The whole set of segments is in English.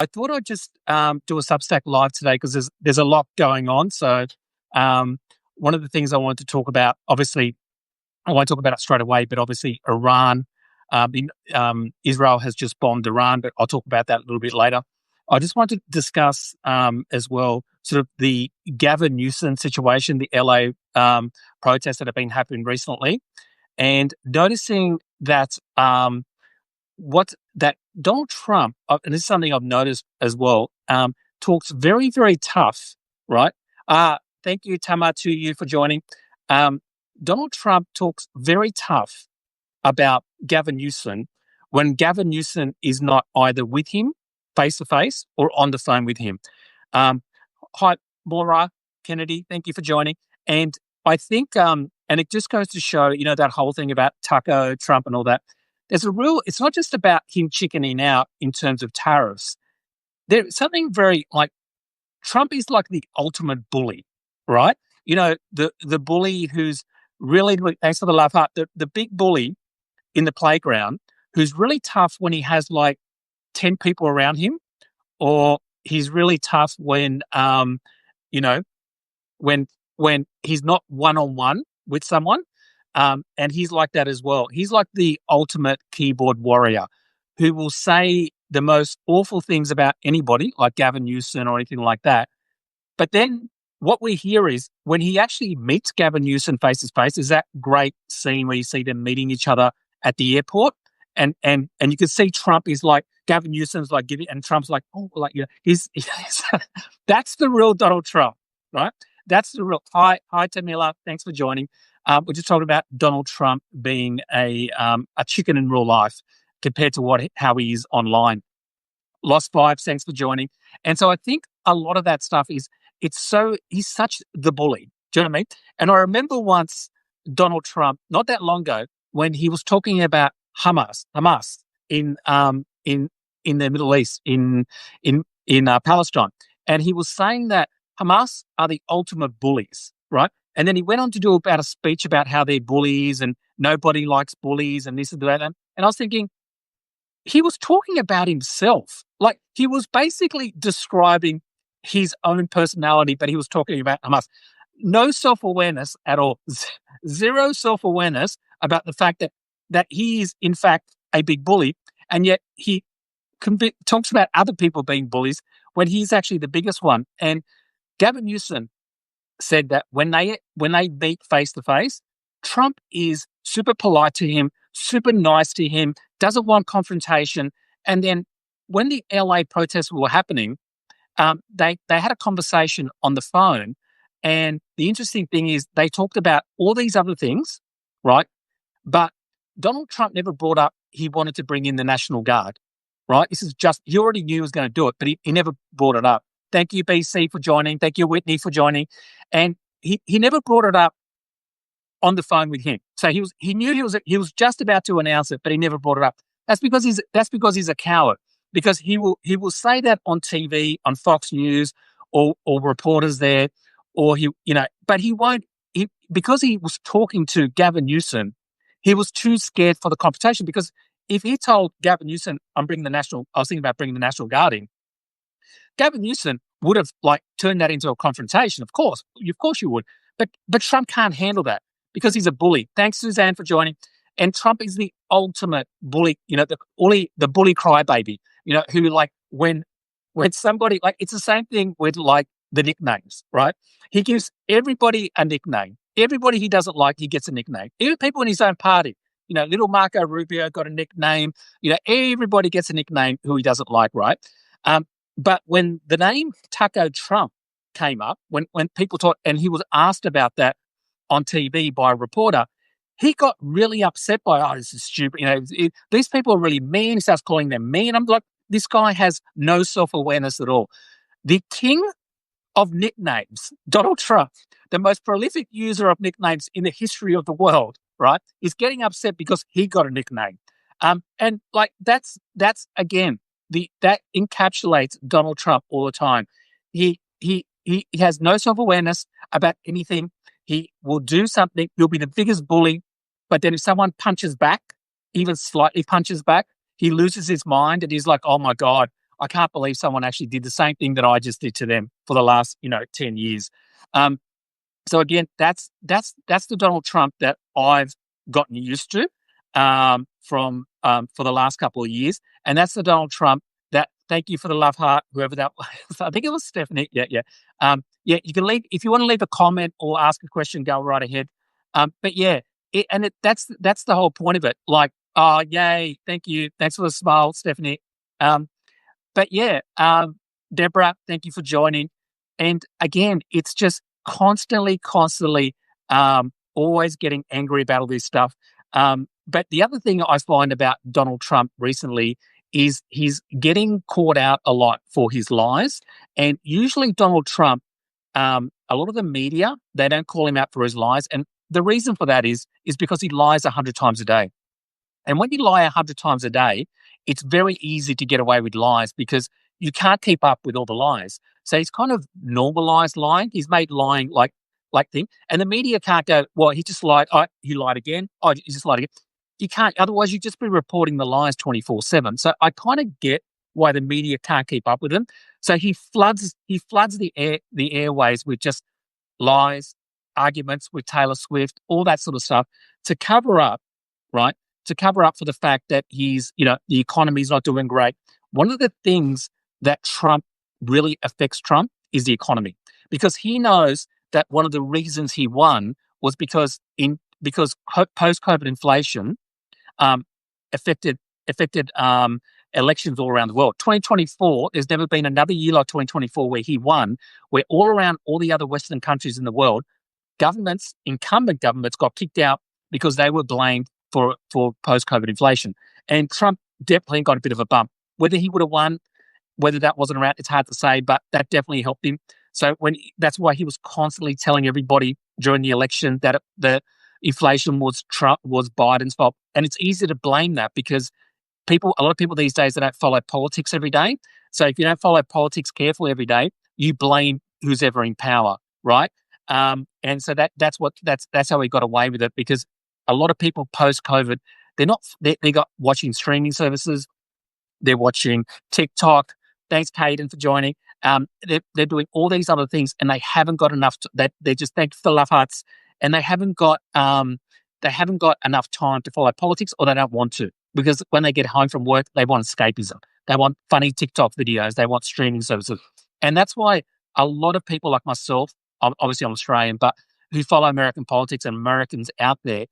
I thought I'd just do a Substack live today because there's a lot going on. So um, one of the things I wanted to talk about, obviously, I won't talk about it straight away, but obviously Iran, Israel has just bombed Iran, but I'll talk about that a little bit later. I just wanted to discuss as well sort of the Gavin Newsom situation, the LA protests that have been happening recently, and noticing that what that Donald Trump, and this is something I've noticed as well, talks very, very tough, right? Thank you, Tama, to you for joining. Um, Donald Trump talks very tough about Gavin Newsom when Gavin Newsom is not either with him face to face or on the phone with him. Um, Hi, Maura Kennedy, thank you for joining. And I think, and it just goes to show, that whole thing about Tucker, Trump, and all that. It's not just about him chickening out in terms of tariffs. There's something very like Trump is like the ultimate bully, right? The bully who's really, thanks for the love heart, the big bully in the playground who's really tough when he has like 10 people around him, or he's really tough when, you know, when he's not one on one with someone, and he's like that as well. He's like the ultimate keyboard warrior who will say the most awful things about anybody, like Gavin Newsom or anything like that. But then what we hear is when he actually meets Gavin Newsom face to face, is that great scene where you see them meeting each other at the airport, and you can see Trump is like Gavin Newsom's like giving, and Trump's like, oh, like he's that's the real Donald Trump, right? That's the real. Hi, Tamila. Thanks for joining. We're just talking about Donald Trump being a chicken in real life compared to how he is online. Lost Vibes, thanks for joining. And so I think a lot of that stuff he's such the bully. Do you know what I mean? And I remember once Donald Trump, not that long ago, when he was talking about Hamas in the Middle East, in Palestine, and he was saying that Hamas are the ultimate bullies, right? And then he went on to do about a speech about how they're bullies and nobody likes bullies and this and that. And I was thinking, he was talking about himself. Like he was basically describing his own personality, but he was talking about Hamas. No self-awareness at all. Zero self-awareness about the fact that he is, in fact, a big bully. And yet he talks about other people being bullies when he's actually the biggest one. And Gavin Newsom said that when they meet face to face, Trump is super polite to him, super nice to him, doesn't want confrontation. And then when the LA protests were happening, they had a conversation on the phone. And the interesting thing is they talked about all these other things, right? But Donald Trump never brought up he wanted to bring in the National Guard, right? This is just, he already knew he was going to do it, but he never brought it up. Thank you, BC, for joining. Thank you, Whitney, for joining. And he never brought it up on the phone with him. So he knew he was just about to announce it, but he never brought it up. That's because he's a coward. Because he will say that on TV, on Fox News, or reporters there, or but he won't. Because he was talking to Gavin Newsom, he was too scared for the confrontation. Because if he told Gavin Newsom, I was thinking about bringing the National Guard in, Gavin Newsom would have like turned that into a confrontation. Of course you would. But Trump can't handle that because he's a bully. Thanks, Suzanne, for joining. And Trump is the ultimate bully. The bully crybaby. Who like when somebody, like, it's the same thing with like the nicknames, right? He gives everybody a nickname. Everybody he doesn't like, he gets a nickname. Even people in his own party. Little Marco Rubio got a nickname. Everybody gets a nickname who he doesn't like, right? But when the name Tucker Trump came up, when people talked, and he was asked about that on TV by a reporter, he got really upset by, this is stupid. These people are really mean. He starts calling them mean. I'm like, this guy has no self-awareness at all. The king of nicknames, Donald Trump, the most prolific user of nicknames in the history of the world, right, is getting upset because he got a nickname. And like that's again, that encapsulates Donald Trump all the time. He has no self-awareness about anything. He will do something. He'll be the biggest bully. But then if someone punches back, even slightly punches back, he loses his mind and he's like, oh my God, I can't believe someone actually did the same thing that I just did to them for the last, 10 years. Um, so again, that's the Donald Trump that I've gotten used to from for the last couple of years, and that's the Donald Trump that. Thank you for the love heart, whoever that was. I think it was Stephanie. Yeah, yeah, yeah. You can leave if you want to leave a comment or ask a question. Go right ahead. But yeah, that's the whole point of it. Like, oh, yay, thank you, thanks for the smile, Stephanie. Um, but yeah, Deborah, thank you for joining. And again, it's just constantly, always getting angry about all this stuff. But the other thing I find about Donald Trump recently is he's getting caught out a lot for his lies. And usually, Donald Trump, a lot of the media, they don't call him out for his lies. And the reason for that is because he lies 100 times a day. And when you lie 100 times a day, it's very easy to get away with lies because you can't keep up with all the lies. So he's kind of normalized lying. He's made lying like thing. And the media can't go, well, he just lied. Oh, he lied again. Oh, he just lied again. You can't. Otherwise, you'd just be reporting the lies 24/7. So I kind of get why the media can't keep up with him. So he floods the airways with just lies, arguments with Taylor Swift, all that sort of stuff to cover up, right? To cover up for the fact that the economy's not doing great. One of the things that really affects Trump is the economy because he knows that one of the reasons he won was because post COVID inflation um, affected elections all around the world. 2024, there's never been another year like 2024 where he won, where all around all the other Western countries in the world, incumbent governments got kicked out because they were blamed for post-COVID inflation. And Trump definitely got a bit of a bump. Whether he would have won, whether that wasn't around, it's hard to say, but that definitely helped him. So that's why he was constantly telling everybody during the election that the inflation was Biden's fault. And it's easy to blame that because a lot of people these days, they don't follow politics every day. So if you don't follow politics carefully every day, you blame who's ever in power, right? And so that's how he got away with it because a lot of people post COVID, they got watching streaming services, they're watching TikTok. Thanks, Caden, for joining. They're doing all these other things, and they haven't got enough. That they just thank for love hearts, and they haven't got enough time to follow politics, or they don't want to because when they get home from work, they want escapism. They want funny TikTok videos. They want streaming services, and that's why a lot of people like myself, obviously I'm Australian, but who follow American politics and Americans out there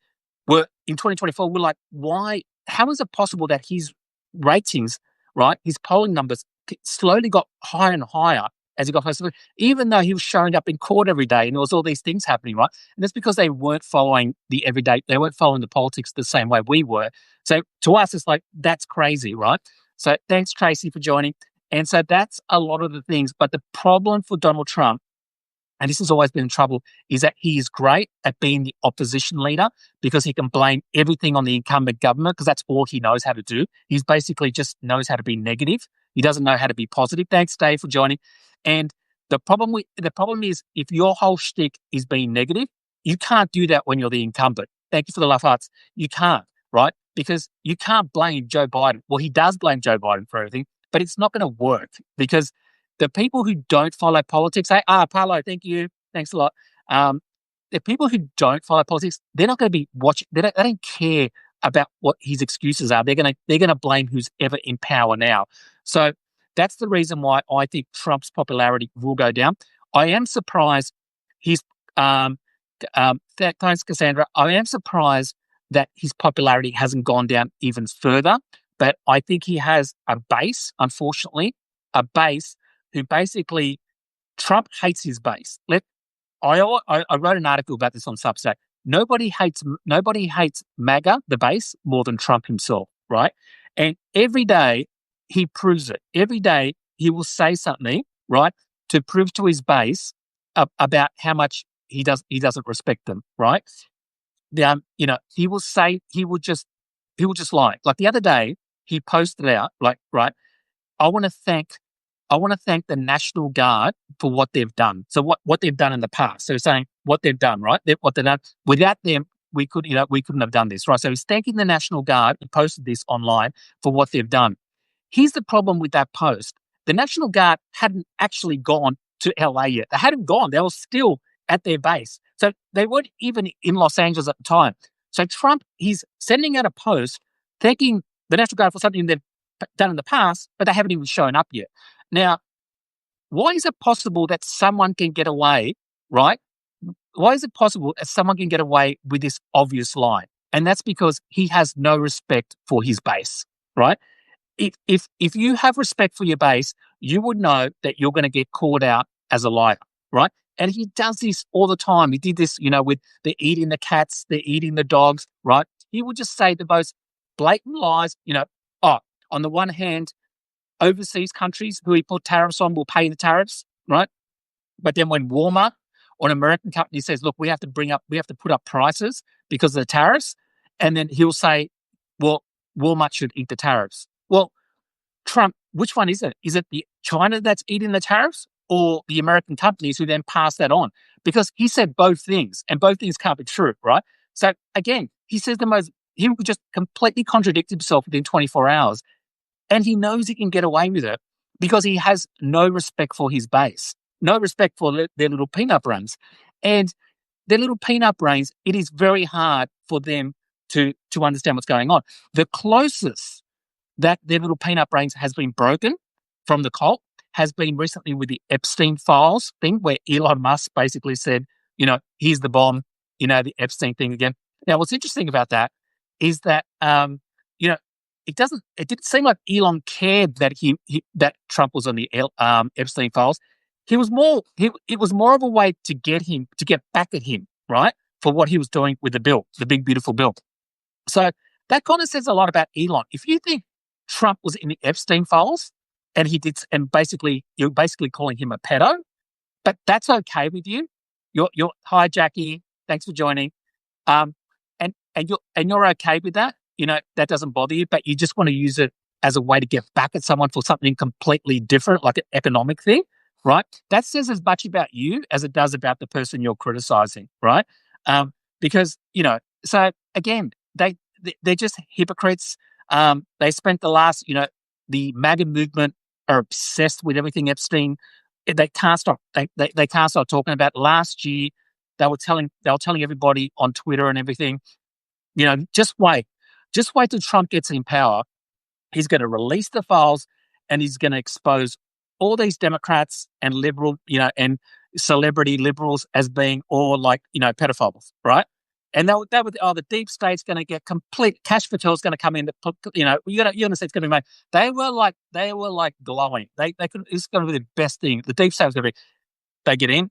were in 2024 were like, why? How is it possible that his ratings, right, his polling numbers slowly got higher and higher as he got closer, even though he was showing up in court every day and there was all these things happening, right? And that's because they weren't following they weren't following the politics the same way we were. So to us, it's like, that's crazy, right? So thanks, Tracy, for joining. And so that's a lot of the things. But the problem for Donald Trump, and this has always been in trouble, is that he is great at being the opposition leader because he can blame everything on the incumbent government because that's all he knows how to do. He's basically just knows how to be negative. He doesn't know how to be positive. Thanks, Dave, for joining. And the problem is if your whole shtick is being negative, you can't do that when you're the incumbent. Thank you for the love hearts. You can't, right? Because you can't blame Joe Biden. Well, he does blame Joe Biden for everything, but it's not going to work because the people who don't follow politics, Paolo, thank you. Thanks a lot. The people who don't follow politics, they're not going to be watching. They don't care about what his excuses are. They're going to blame who's ever in power now. So that's the reason why I think Trump's popularity will go down. I am surprised thanks, Cassandra. I am surprised that his popularity hasn't gone down even further. But I think he has a base, unfortunately, who basically Trump hates his base. I wrote an article about this on Substack. Nobody hates MAGA, the base, more than Trump himself, right? And every day he proves it. Every day he will say something, right, to prove to his base about how much he doesn't respect them, right? He will just lie. Like the other day, he posted out, like, right, I want to thank the National Guard for what they've done. So what they've done in the past. So saying what they've done, right? What they've done. Without them, we couldn't have done this, right? So he's thanking the National Guard and posted this online for what they've done. Here's the problem with that post. The National Guard hadn't actually gone to LA yet. They hadn't gone. They were still at their base. So they weren't even in Los Angeles at the time. So Trump, he's sending out a post thanking the National Guard for something they've done in the past, but they haven't even shown up yet. Now, why is it possible that someone can get away, right? Why is it possible that someone can get away with this obvious lie? And that's because he has no respect for his base, right? If you have respect for your base, you would know that you're going to get called out as a liar, right? And he does this all the time. He did this, with the eating the cats, the eating the dogs, right? He would just say the most blatant lies, on the one hand, overseas countries who he put tariffs on will pay the tariffs, right? But then when Walmart or an American company says, look, we have to put up prices because of the tariffs, and then he'll say, well, Walmart should eat the tariffs. Well, Trump, which one is it? Is it the China that's eating the tariffs or the American companies who then pass that on? Because he said both things, and both things can't be true, right? So again, he would just completely contradict himself within 24 hours. And he knows he can get away with it because he has no respect for his base, no respect for their little peanut brains. And their little peanut brains, it is very hard for them to understand what's going on. The closest that their little peanut brains has been broken from the cult has been recently with the Epstein files thing, where Elon Musk basically said, here's the bomb, the Epstein thing again. Now, what's interesting about that is that, it didn't seem like Elon cared that that Trump was on the Epstein files. It was more of a way to get back at him, right, for what he was doing with the bill, the big beautiful bill. So that kind of says a lot about Elon. If you think Trump was in the Epstein files and you're basically calling him a pedo, but that's okay with you. You're hi Jackie, thanks for joining, and you're okay with that. That doesn't bother you, but you just want to use it as a way to get back at someone for something completely different, like an economic thing, right? That says as much about you as it does about the person you're criticizing, right? Because, so again, they're just hypocrites. They spent the last, the MAGA movement are obsessed with everything Epstein. They can't stop. They can't stop talking about it. Last year. They were telling everybody on Twitter and everything, just wait till Trump gets in power. He's going to release the files and he's going to expose all these Democrats and liberal, and celebrity liberals as being all like, pedophiles, right? And the deep state's going to get complete. Kash Patel's going to come in. You're going to say it's going to be made. They were like glowing. It's going to be the best thing. The deep state was going to be. They get in,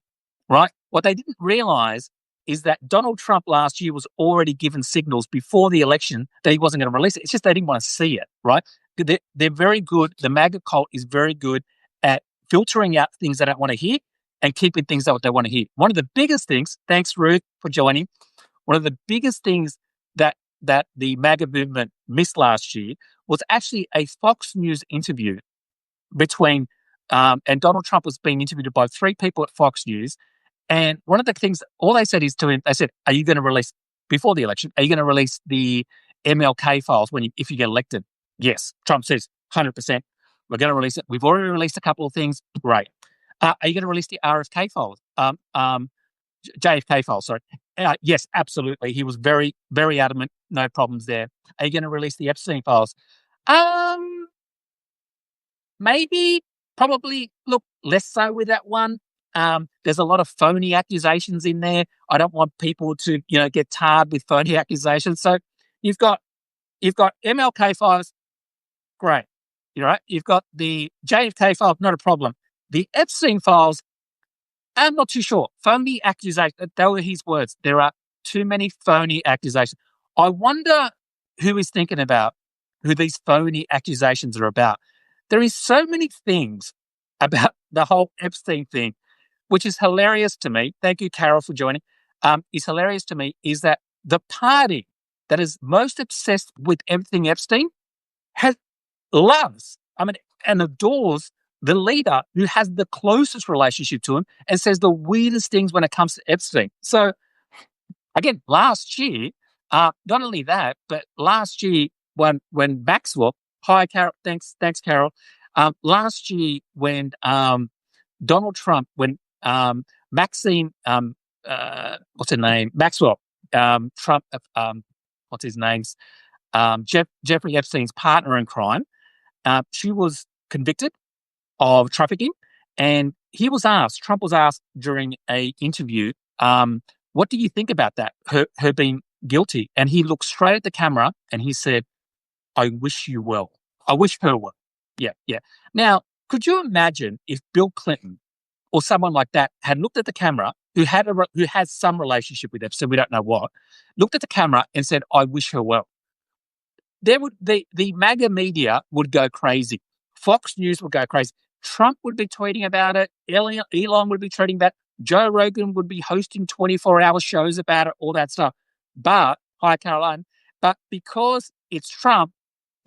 right? What they didn't realize is that Donald Trump last year was already given signals before the election that he wasn't going to release it. It's just they didn't want to see it, right? They're very good. The MAGA cult is very good at filtering out things they don't want to hear and keeping things that they want to hear. One of the biggest things, thanks Ruth for joining, one of the biggest things that the MAGA movement missed last year was actually a Fox News interview between, and Donald Trump was being interviewed by 3 people at Fox News. And one of the things, all they said is to him, they said, are you going to release, before the election, are you going to release the MLK files if you get elected? Yes. Trump says, 100%. We're going to release it. We've already released a couple of things. Great. Are you going to release the RFK files? JFK files, sorry. Yes, absolutely. He was very, very adamant. No problems there. Are you going to release the Epstein files? Maybe, probably, look, less so with that one. There's a lot of phony accusations in there. I don't want people to, get tarred with phony accusations. So you've got MLK files, great. You're right. You've got the JFK files, not a problem. The Epstein files, I'm not too sure. Phony accusations, they were his words. There are too many phony accusations. I wonder who is thinking about who these phony accusations are about. There is so many things about the whole Epstein thing, which is hilarious to me. Thank you, Carol, for joining. Is hilarious to me is that the party that is most obsessed with everything Epstein loves and adores the leader who has the closest relationship to him and says the weirdest things when it comes to Epstein. So, again, last year, not only that, but last year when Maxwell Hi, Carol. Thanks, Carol. Last year, when Donald Trump, when Maxine, what's her name, Maxwell, Trump, what's his name's, Jeffrey Epstein's partner in crime, she was convicted of trafficking, and Trump was asked during a interview, what do you think about that? Her being guilty, and he looked straight at the camera and he said, I wish you well. I wish her well. Yeah, yeah. Now, could you imagine if Bill Clinton or someone like that had looked at the camera, who had some relationship with Epstein, we don't know what, looked at the camera and said, "I wish her well." The MAGA media would go crazy. Fox News would go crazy. Trump would be tweeting about it. Elon would be tweeting about it. Joe Rogan would be hosting 24-hour shows about it, all that stuff. But, hi, Caroline, but because it's Trump,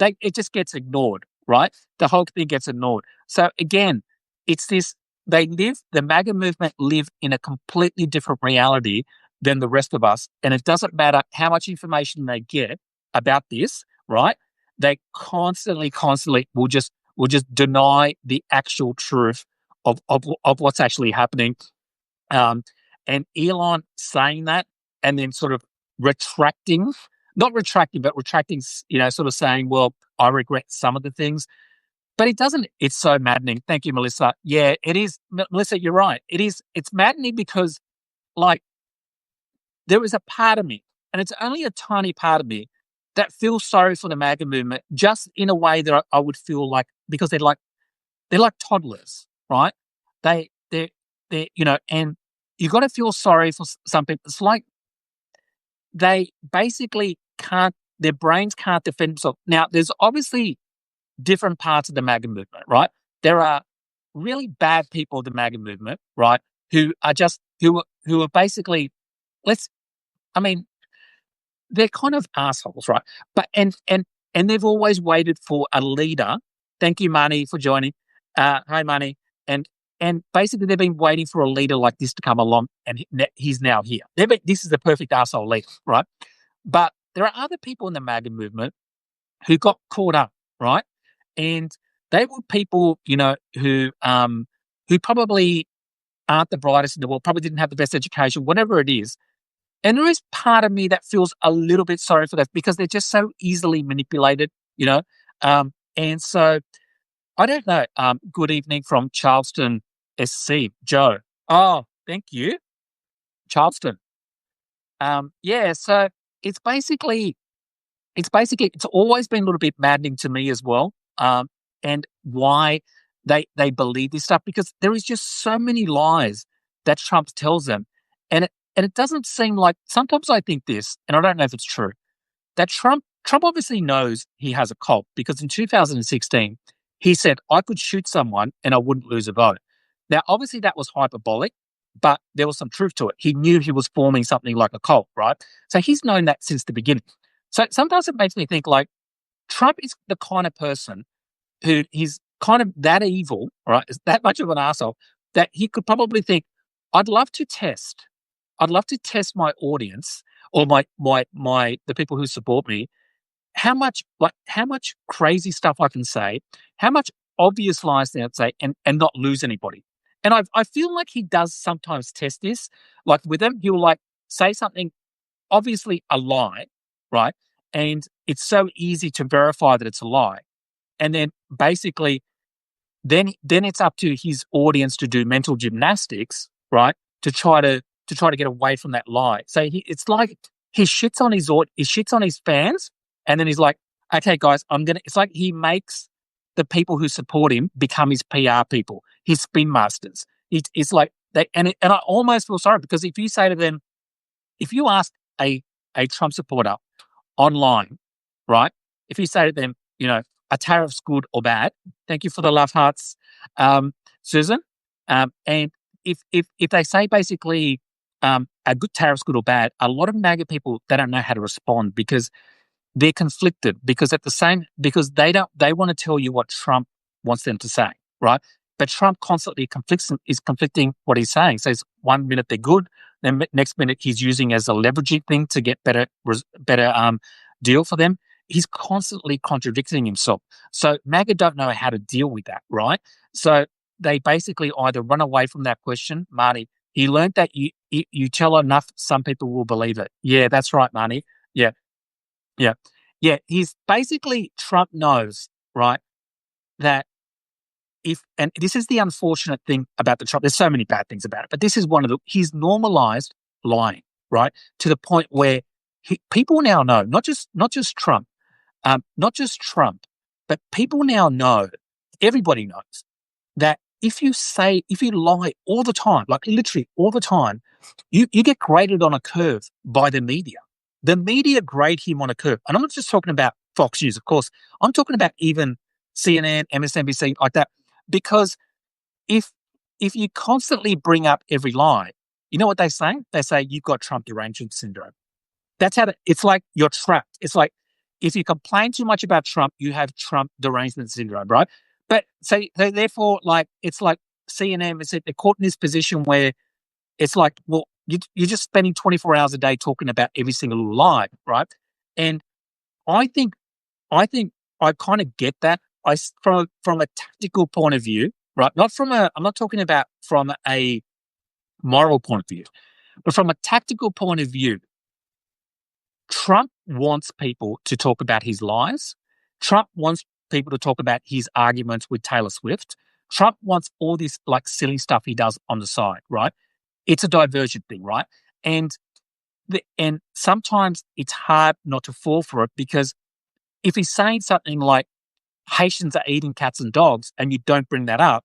it just gets ignored, right? The whole thing gets ignored. So again, it's this, the MAGA movement live in a completely different reality than the rest of us. And it doesn't matter how much information they get about this, right? They constantly will just deny the actual truth of what's actually happening. And Elon saying that and then sort of not retracting, but retracting, sort of saying, well, I regret some of the things. But it doesn't, it's so maddening. Thank you, Melissa. Yeah, it is. Melissa, you're right. It's maddening because, like, there is a part of me, and it's only a tiny part of me, that feels sorry for the MAGA movement, just in a way that I would feel like, because they're like toddlers, right? They're, and you got to feel sorry for some people. It's like they basically their brains can't defend themselves. Now, there's obviously different parts of the MAGA movement, right? There are really bad people of the MAGA movement, right? Who are basically, they're kind of assholes, right? But and they've always waited for a leader. Thank you, Marnie, for joining. Hi, Marnie. And basically, they've been waiting for a leader like this to come along, and he's now here. This is the perfect asshole leader, right? But there are other people in the MAGA movement who got caught up, right? And they were people, who probably aren't the brightest in the world, probably didn't have the best education, whatever it is. And there is part of me that feels a little bit sorry for that because they're just so easily manipulated, and so I don't know. Good evening from Charleston, SC, Joe. Oh, thank you, Charleston. Yeah, so it's basically it's always been a little bit maddening to me as well. And why they believe this stuff, because there is just so many lies that Trump tells them, and it doesn't seem like, sometimes I think this, and I don't know if it's true, that Trump obviously knows he has a cult, because in 2016 he said, I could shoot someone and I wouldn't lose a vote. Now, obviously that was hyperbolic, but there was some truth to it. He knew he was forming something like a cult, right? So he's known that since the beginning. So sometimes it makes me think, like, Trump is the kind of person who he's kind of that evil, right? Is that much of an asshole that he could probably think, I'd love to test my audience, or my the people who support me, how much crazy stuff I can say, how much obvious lies they say, and not lose anybody. And I feel like he does sometimes test this. Like with him, he'll like say something obviously a lie, right? And it's so easy to verify that it's a lie. And then basically then it's up to his audience to do mental gymnastics, right? To try to get away from that lie. So it's like he shits on his fans, and then he's like, okay, guys, it's like he makes the people who support him become his PR people, his spin masters. It's like and I almost feel sorry, because if you say to them, if you ask a Trump supporter online, right? If you say to them, are tariffs good or bad? Thank you for the love hearts, Susan. And if they say basically, are good tariffs good or bad, a lot of MAGA people, they don't know how to respond, because they're conflicted, because they want to tell you what Trump wants them to say, right? But Trump constantly is conflicting what he's saying. So it's 1 minute they're good, then next minute he's using as a leveraging thing to get better deal for them. he's constantly contradicting himself. So MAGA don't know how to deal with that, right? So they basically either run away from that question, Marty. He learned that you tell enough, some people will believe it. Yeah, that's right, Marty. Yeah, yeah, yeah. He's basically Trump knows, right, that if and this is the unfortunate thing about the Trump. There's so many bad things about it, but this is one of the. He's normalized lying, right, to the point where people now know, not just Trump, not just Trump, but people now know, everybody knows that if you lie all the time, like literally all the time, you get graded on a curve by the media. The media grade him on a curve. And I'm not just talking about Fox News, of course. I'm talking about even CNN, MSNBC, like that. Because if if you constantly bring up every lie, you know what they say? They say you've got Trump derangement syndrome. That's it's like you're trapped. It's like if you complain too much about Trump, you have Trump derangement syndrome, right? But so therefore, like it's like CNN is they're caught in this position where it's like, well, you're just spending 24 hours a day talking about every single little lie, right? And I think I kind of get that. From a tactical point of view, right? I'm not talking about from a moral point of view, but from a tactical point of view, Trump wants people to talk about his lies. Trump wants people to talk about his arguments with Taylor Swift. Trump wants all this like silly stuff he does on the side, right? It's a diversion thing, right? And and sometimes it's hard not to fall for it because if he's saying something like Haitians are eating cats and dogs and you don't bring that up,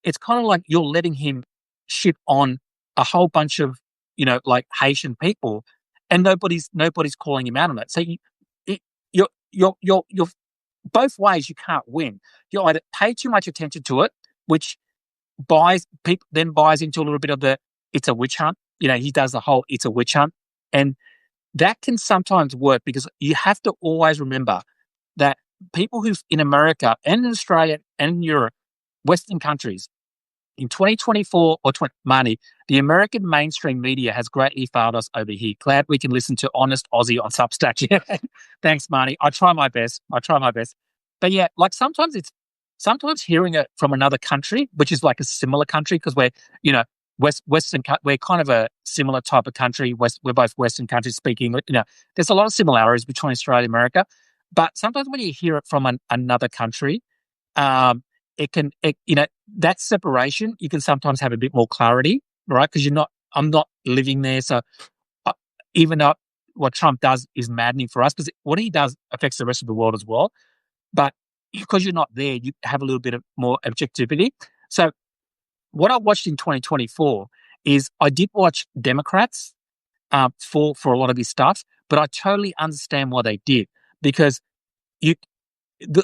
it's kind of like you're letting him shit on a whole bunch of, like Haitian people and nobody's calling him out on it. So it, you're both ways you can't win. You either pay too much attention to it, which buys into a little bit of the it's a witch hunt. He does the whole it's a witch hunt. And that can sometimes work because you have to always remember that people who in America and in Australia and in Europe, Western countries, in 2024 or 20, Marnie, the American mainstream media has greatly failed us over here. Glad we can listen to Honest Aussie on Substack. Yeah. Thanks, Marnie. I try my best. But yeah, like sometimes hearing it from another country, which is like a similar country, because we're, we're kind of a similar type of country. We're both Western countries speaking, there's a lot of similarities between Australia and America. But sometimes when you hear it from another country, that separation, you can sometimes have a bit more clarity, right? Because I'm not living there. So even though what Trump does is maddening for us, because what he does affects the rest of the world as well. But because you're not there, you have a little bit of more objectivity. So what I watched in 2024 is I did watch Democrats for a lot of this stuff, but I totally understand why they did because the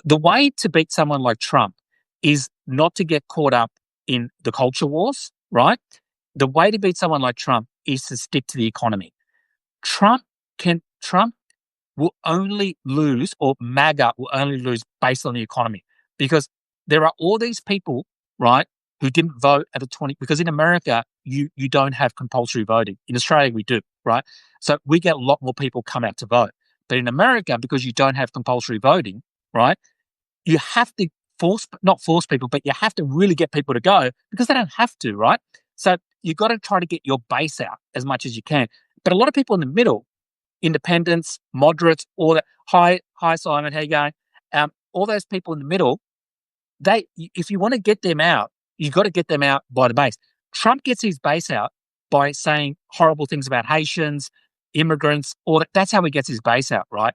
way to beat someone like Trump is not to get caught up in the culture wars, right? The way to beat someone like Trump is to stick to the economy. Trump will only lose, or MAGA will only lose based on the economy because there are all these people, right, who didn't vote at the 20, because in America, you don't have compulsory voting. In Australia, we do, right? So we get a lot more people come out to vote. But in America, because you don't have compulsory voting, right, you have to not force people, but you have to really get people to go because they don't have to, right? So you've got to try to get your base out as much as you can. But a lot of people in the middle, independents, moderates, all that. Hi, Simon, how you going? All those people in the middle, if you want to get them out, you've got to get them out by the base. Trump gets his base out by saying horrible things about Haitians, immigrants, all that. That's how he gets his base out, right?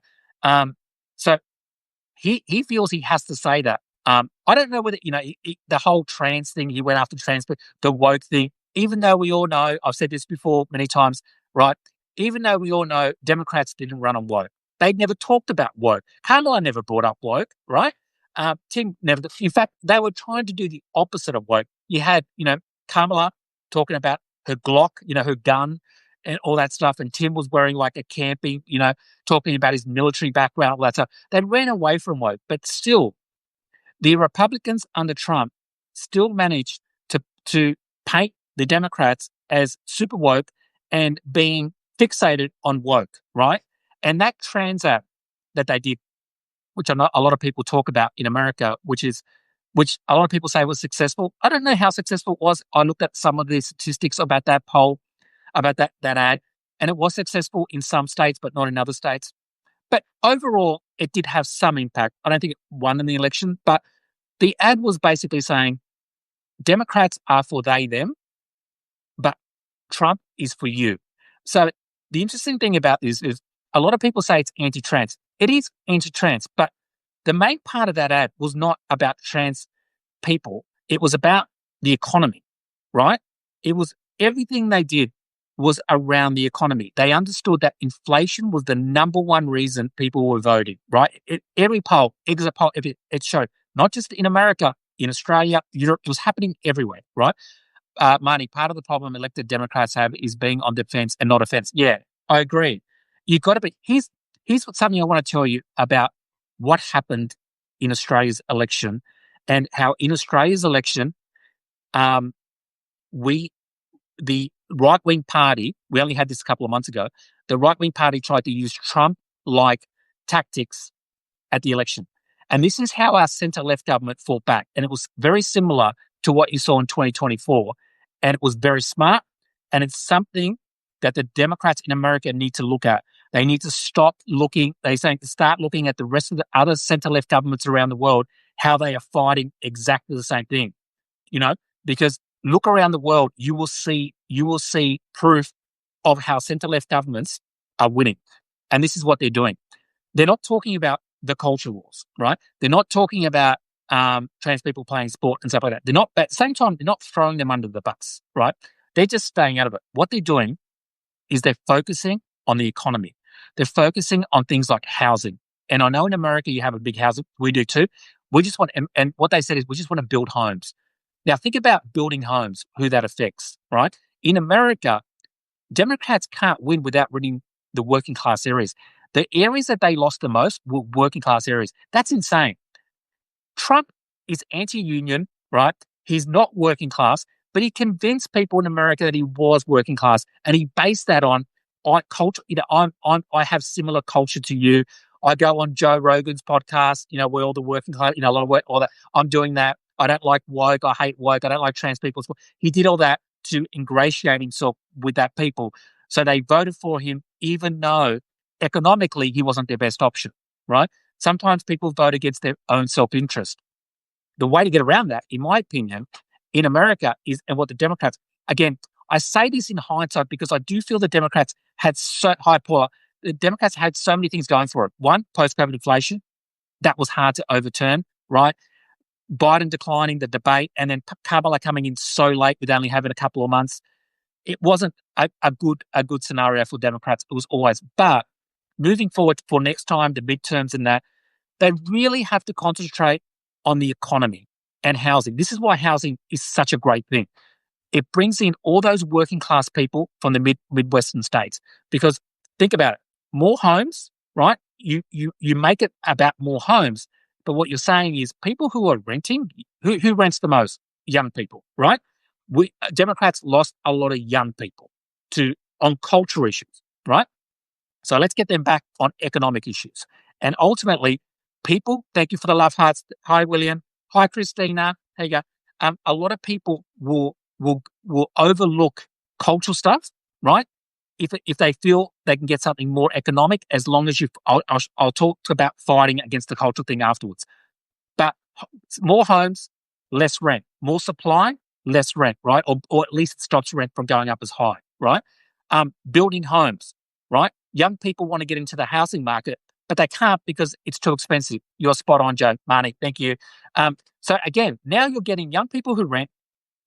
So he feels he has to say that. I don't know whether, the whole trans thing, he went after trans, but the woke thing, even though we all know, I've said this before many times, right? Even though we all know Democrats didn't run on woke. They'd never talked about woke. Kamala never brought up woke, right? Tim never. In fact, they were trying to do the opposite of woke. You had, Kamala talking about her Glock, her gun and all that stuff. And Tim was wearing like a camping, talking about his military background, all that stuff. They ran away from woke, but still, the Republicans under Trump still managed to paint the Democrats as super woke and being fixated on woke, right? And that trans app that they did, which I know a lot of people talk about in America, which a lot of people say was successful. I don't know how successful it was. I looked at some of the statistics about that poll, about that ad, and it was successful in some states, but not in other states. But overall, it did have some impact. I don't think it won in the election, but the ad was basically saying Democrats are for they, them, but Trump is for you. So the interesting thing about this is a lot of people say it's anti-trans. It is anti-trans, but the main part of that ad was not about trans people. It was about the economy, right? It was everything they did was around the economy. They understood that inflation was the number one reason people were voting, right? Every poll, exit poll, it showed, not just in America, in Australia, Europe, it was happening everywhere, right? Marnie, part of the problem elected Democrats have is being on defense and not offense. Yeah, I agree. You've got to be. Here's something I want to tell you about what happened in Australia's election and how in Australia's election, the right-wing party, we only had this a couple of months ago, the right-wing party tried to use Trump-like tactics at the election. And this is how our centre-left government fought back. And it was very similar to what you saw in 2024. And it was very smart. And it's something that the Democrats in America need to look at. They need to stop looking, they're saying to start looking at the rest of the other centre-left governments around the world, how they are fighting exactly the same thing. Because look around the world, you will see proof of how centre-left governments are winning. And this is what they're doing. They're not talking about the culture wars, right? They're not talking about trans people playing sport and stuff like that. They're not, at the same time, they're not throwing them under the bus, right? They're just staying out of it. What they're doing is they're focusing on the economy. They're focusing on things like housing. And I know in America you have a big housing. We do too. We just want, and what they said is we just want to build homes. Now think about building homes, who that affects, right? In America, Democrats can't win without winning the working class areas. The areas that they lost the most were working class areas. That's insane. Trump is anti-union, right? He's not working class, but he convinced people in America that he was working class, and he based that on culture. I have similar culture to you. I go on Joe Rogan's podcast, where all the working class, a lot of work, all that. I'm doing that. I don't like woke. I hate woke. I don't like trans people. He did all that to ingratiate himself with that people. So they voted for him, even though economically he wasn't their best option, right? Sometimes people vote against their own self-interest. The way to get around that, in my opinion, in America is, and what the Democrats, again, I say this in hindsight because I do feel the Democrats had so high power. The Democrats had so many things going for it. One, post-COVID inflation. That was hard to overturn, right? Biden declining the debate, and then Kamala coming in so late with only having a couple of months. It wasn't a good scenario for Democrats. It was always. But moving forward for next time, the midterms and that, they really have to concentrate on the economy and housing. This is why housing is such a great thing. It brings in all those working class people from the Midwestern states. Because think about it, more homes, right? You make it about more homes. But what you're saying is people who are renting, who rents the most? Young people, right? Democrats lost a lot of young people on culture issues, right? So let's get them back on economic issues. And ultimately, people, thank you for the love hearts. Hi, William. Hi, Christina. There you go. A lot of people will overlook cultural stuff, right? If they feel they can get something more economic, as long as I'll talk about fighting against the cultural thing afterwards. But more homes, less rent. More supply, less rent, right? Or at least it stops rent from going up as high, right? Building homes, right? Young people want to get into the housing market, but they can't because it's too expensive. You're spot on, Joe. Marnie, thank you. So again, now you're getting young people who rent,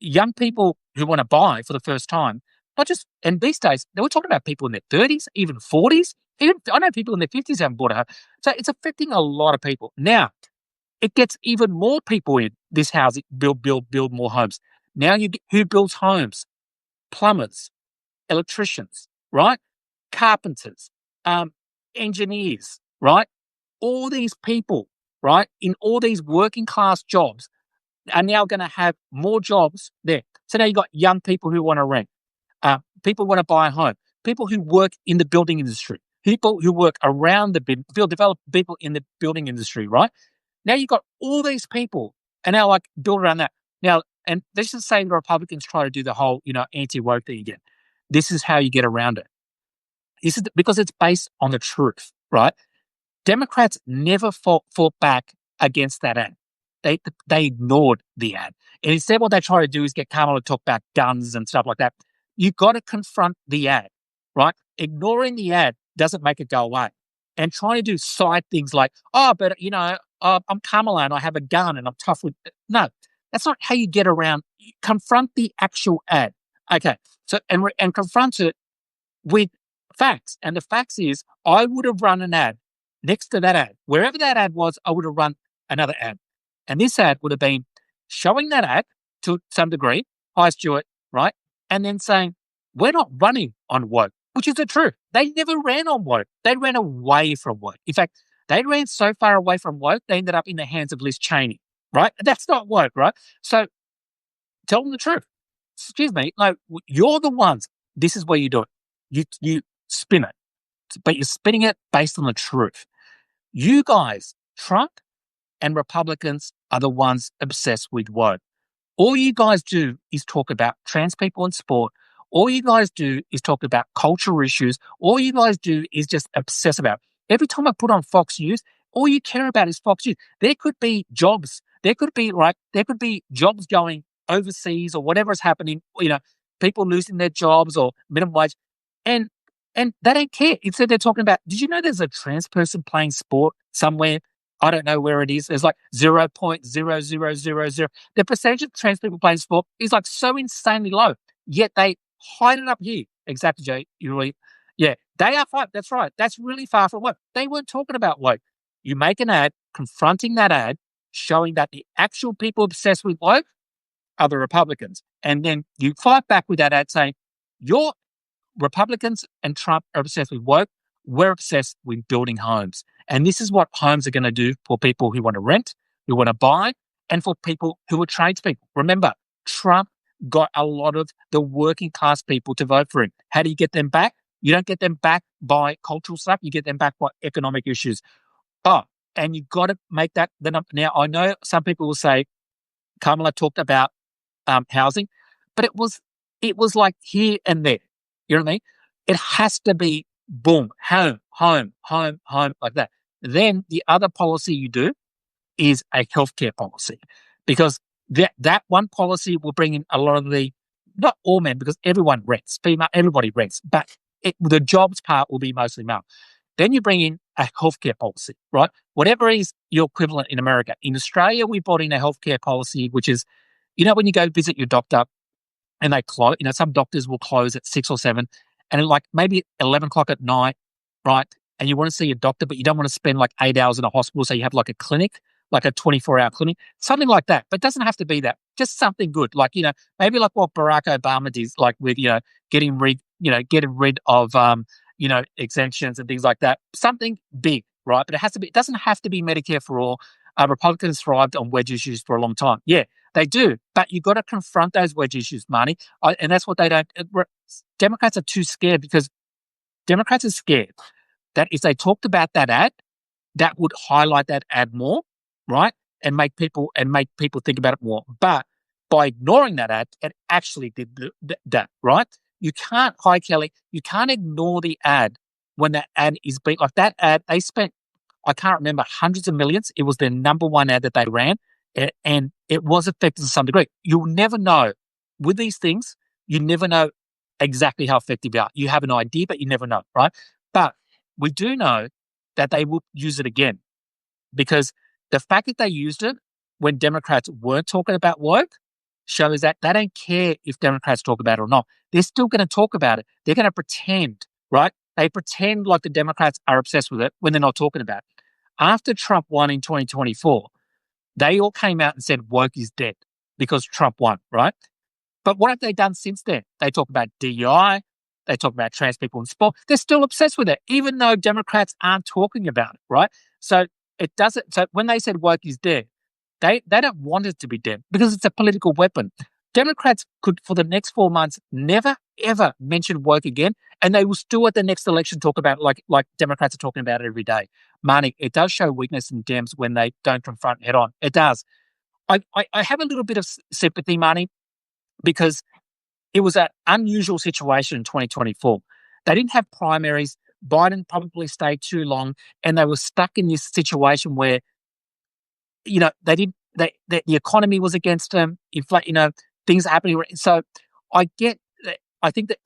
young people who want to buy for the first time. Not just, and these days, they were talking about people in their 30s, even 40s. Even I know people in their 50s haven't bought a home. So it's affecting a lot of people. Now, it gets even more people in this housing, build more homes. Now who builds homes? Plumbers, electricians, right? Carpenters, engineers, right? All these people, right, in all these working class jobs are now going to have more jobs there. So now you've got young people who want to rent. People want to buy a home. People who work in the building industry, people who work around the field, develop people in the building industry, right? Now you've got all these people and now like build around that. Now, and let's just say the Republicans try to do the whole, anti-woke thing again. This is how you get around it. This is because it's based on the truth, right? Democrats never fought back against that ad. They ignored the ad. And instead what they try to do is get Kamala to talk about guns and stuff like that. You've got to confront the ad, right? Ignoring the ad doesn't make it go away. And trying to do side things like, but I'm Kamala and I have a gun and I'm tough with. No, that's not how you get around. You confront the actual ad. Okay, so and confront it with facts. And the facts is, I would have run an ad next to that ad. Wherever that ad was, I would have run another ad. And this ad would have been showing that ad to some degree, hi Stuart, right? And then saying, we're not running on woke, which is the truth. They never ran on woke. They ran away from woke. In fact, they ran so far away from woke, they ended up in the hands of Liz Cheney, right? That's not woke, right? So tell them the truth. Excuse me, no, you're the ones. This is where you do it. You spin it, but you're spinning it based on the truth. You guys, Trump and Republicans, are the ones obsessed with woke. All you guys do is talk about trans people in sport. All you guys do is talk about cultural issues. All you guys do is just obsess about. Every time I put on Fox News, all you care about is Fox News. There could be jobs. There could be jobs going overseas or whatever is happening, people losing their jobs or minimum wage. And they don't care. Instead, they're talking about, did you know there's a trans person playing sport somewhere? I don't know where it is. There's like 0.0000. The percentage of trans people playing sport is like so insanely low. Yet they hide it up here. Exactly, Jay. They are far. That's right. That's really far from woke. They weren't talking about woke. You make an ad, confronting that ad, showing that the actual people obsessed with woke are the Republicans. And then you fight back with that ad saying, your Republicans and Trump are obsessed with woke. We're obsessed with building homes. And this is what homes are going to do for people who want to rent, who want to buy, and for people who are tradespeople. Remember, Trump got a lot of the working class people to vote for him. How do you get them back? You don't get them back by cultural stuff. You get them back by economic issues. And you've got to make that the number. Now, I know some people will say Kamala talked about housing, but it was like here and there. You know what I mean? It has to be boom, home, like that. Then the other policy you do is a healthcare policy, because that one policy will bring in a lot of the, not all men, because everyone rents, female, everybody rents, but the jobs part will be mostly male. Then you bring in a healthcare policy, right? Whatever is your equivalent in America. In Australia, we brought in a healthcare policy, which is, when you go visit your doctor and they close, some doctors will close at 6 or 7, and like maybe 11 o'clock at night, right? And you want to see a doctor, but you don't want to spend like 8 hours in a hospital. So you have like a clinic, like a 24-hour clinic, something like that. But it doesn't have to be that. Just something good. Like, maybe like what Barack Obama did, like with, getting rid of, exemptions and things like that. Something big, right? But it doesn't have to be Medicare for all. Republicans thrived on wedge issues for a long time. Yeah, they do. But you got to confront those wedge issues, Marnie. And that's what they don't. Democrats are too scared, because Democrats are scared that if they talked about that ad, that would highlight that ad more, right? And make people think about it more. But by ignoring that ad, it actually did that, right? You can't, hi Kelly, you can't ignore the ad when that ad is being, like that ad, they spent, I can't remember, hundreds of millions. It was their number one ad that they ran, and it was effective to some degree. You'll never know with these things. You never know exactly how effective they are. You have an idea, but you never know, right? But we do know that they will use it again, because the fact that they used it when Democrats weren't talking about woke shows that they don't care if Democrats talk about it or not. They're still going to talk about it. They're going to pretend, right? They pretend like the Democrats are obsessed with it when they're not talking about it. After Trump won in 2024, they all came out and said woke is dead because Trump won, right? But what have they done since then? They talk about DEI. They talk about trans people in sport. They're still obsessed with it, even though Democrats aren't talking about it, right? So it doesn't. So when they said woke is dead, they don't want it to be dead, because it's a political weapon. Democrats could, for the next 4 months, never ever mention woke again, and they will still at the next election talk about it like Democrats are talking about it every day. Marnie, it does show weakness in Dems when they don't confront head on. It does. I have a little bit of sympathy, Marnie, because it was an unusual situation in 2024. They didn't have primaries. Biden probably stayed too long, and they were stuck in this situation where, they didn't. The economy was against them. Things are happening. So I get. I think that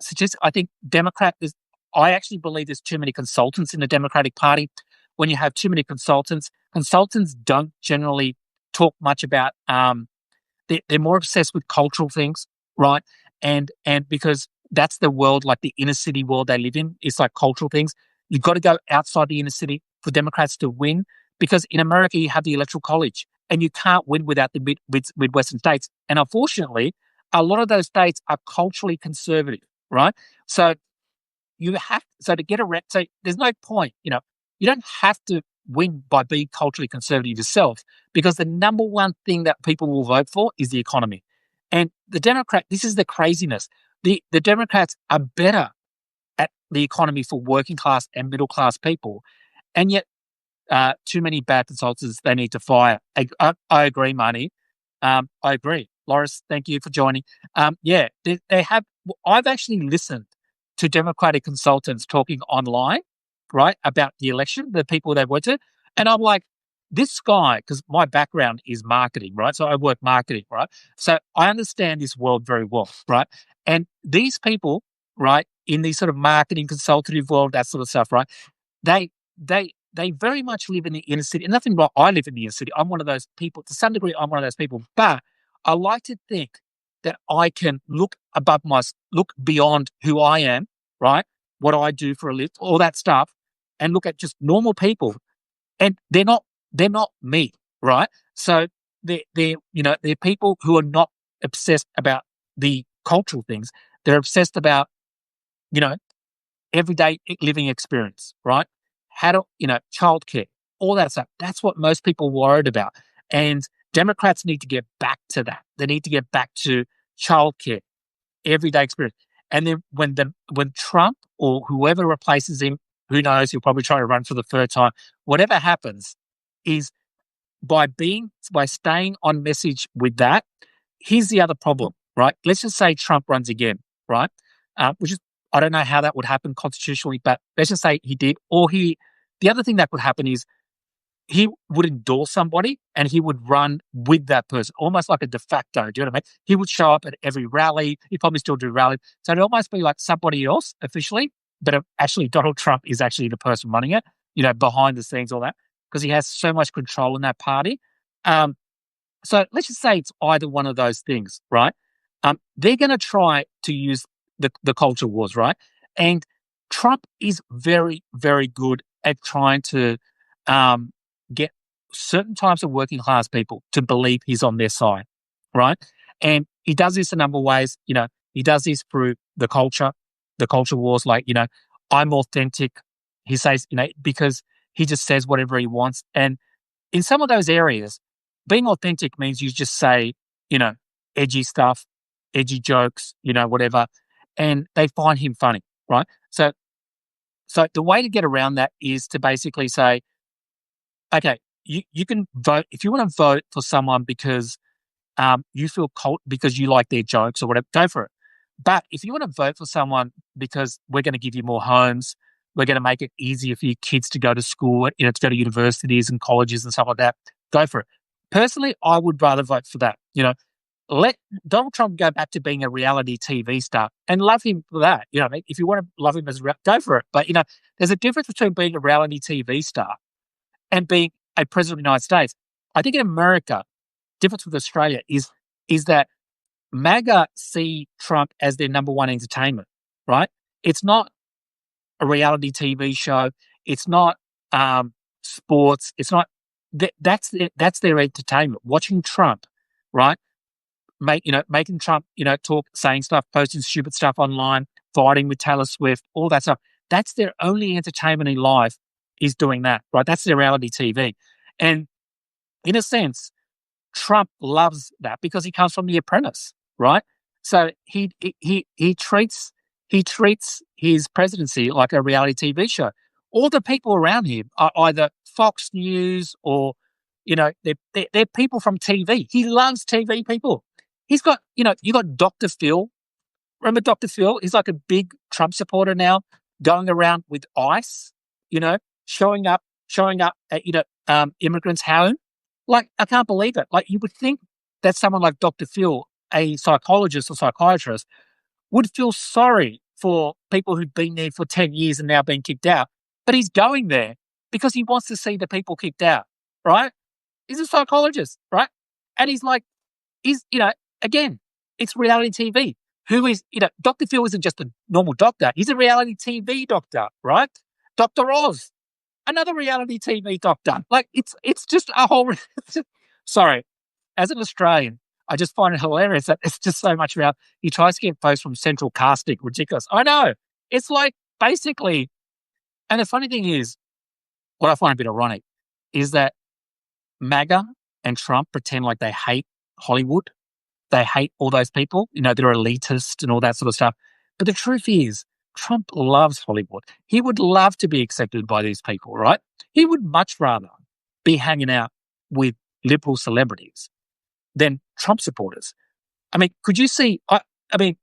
I think Democrat is. I actually believe there's too many consultants in the Democratic Party. When you have too many consultants don't generally talk much about. They're more obsessed with cultural things, right? And because that's the world, like the inner city world they live in, it's like cultural things. You've got to go outside the inner city for Democrats to win, because in America you have the Electoral College, and you can't win without the Midwestern states. And unfortunately, a lot of those states are culturally conservative, right? So to get around, so there's no point, you don't have to win by being culturally conservative yourself, because the number one thing that people will vote for is the economy. And this is the craziness. The Democrats are better at the economy for working class and middle class people, and yet too many bad consultants they need to fire. I agree, Marnie. I agree. Loris, thank you for joining. They have. I've actually listened to Democratic consultants talking online, right, about the election, the people they've worked with, and I'm like, this guy, because my background is marketing, right? So I work marketing, right? So I understand this world very well, right? And these people, right, in these sort of marketing consultative world, that sort of stuff, right? They very much live in the inner city. And nothing wrong. I live in the inner city. I'm one of those people. To some degree, I'm one of those people. But I like to think that I can look beyond who I am, right? What I do for a living, all that stuff, and look at just normal people. And they're not me, right? So they're people who are not obsessed about the cultural things. They're obsessed about, everyday living experience, right? Childcare, all that stuff. That's what most people worried about. And Democrats need to get back to that. They need to get back to childcare, everyday experience. And then when Trump or whoever replaces him, who knows, he'll probably try to run for the third time. Whatever happens is by staying on message with that. Here's the other problem, right? Let's just say Trump runs again, right? Which is, I don't know how that would happen constitutionally, but let's just say he did. The other thing that could happen is he would endorse somebody and he would run with that person, almost like a de facto. Do you know what I mean? He would show up at every rally. He'd probably still do rallies. So it'd almost be like somebody else officially, but actually Donald Trump is actually the person running it, behind the scenes, all that, because he has so much control in that party. So let's just say it's either one of those things, right? They're going to try to use the culture wars, right? And Trump is very, very good at trying to get certain types of working class people to believe he's on their side, right? And he does this a number of ways. He does this through the culture wars, like, I'm authentic. He says, because he just says whatever he wants. And in some of those areas, being authentic means you just say, edgy stuff, edgy jokes, whatever, and they find him funny, right? So the way to get around that is to basically say, okay, you can vote if you want to vote for someone because you feel because you like their jokes or whatever, go for it. But if you want to vote for someone because we're going to give you more homes, we're going to make it easier for your kids to go to school, to go to universities and colleges and stuff like that, go for it. Personally, I would rather vote for that. Let Donald Trump go back to being a reality TV star and love him for that. If you want to love him as go for it. But, there's a difference between being a reality TV star and being a president of the United States. I think in America, difference with Australia is that MAGA see Trump as their number one entertainment, right? It's not a reality TV show. It's not sports. It's not that's their entertainment. Watching Trump, right? Making Trump, talk, saying stuff, posting stupid stuff online, fighting with Taylor Swift, all that stuff. That's their only entertainment in life, is doing that, right? That's their reality TV. And in a sense, Trump loves that because he comes from The Apprentice, right? So he treats his presidency like a reality TV show. All the people around him are either Fox News or, they're people from TV. He loves TV people. He's got, you got Dr. Phil. Remember Dr. Phil? He's like a big Trump supporter now, going around with ice, you know, showing up at, immigrants' home. Like, I can't believe it. Like, you would think that someone like Dr. Phil, a psychologist or psychiatrist, would feel sorry for people who've been there for 10 years and now been kicked out. But he's going there because he wants to see the people kicked out, right? He's a psychologist, right? And he's like, again, it's reality TV. Who is, Dr. Phil isn't just a normal doctor. He's a reality TV doctor, right? Dr. Oz, another reality TV doctor. Like, it's just a whole, sorry, as an Australian, I just find it hilarious that it's just so much about, he tries to get posts from Central Casting, ridiculous. I know. It's like, basically, and the funny thing is, what I find a bit ironic is that MAGA and Trump pretend like they hate Hollywood. They hate all those people, they're elitist and all that sort of stuff. But the truth is, Trump loves Hollywood. He would love to be accepted by these people, right? He would much rather be hanging out with liberal celebrities than Trump supporters. I mean, could you see?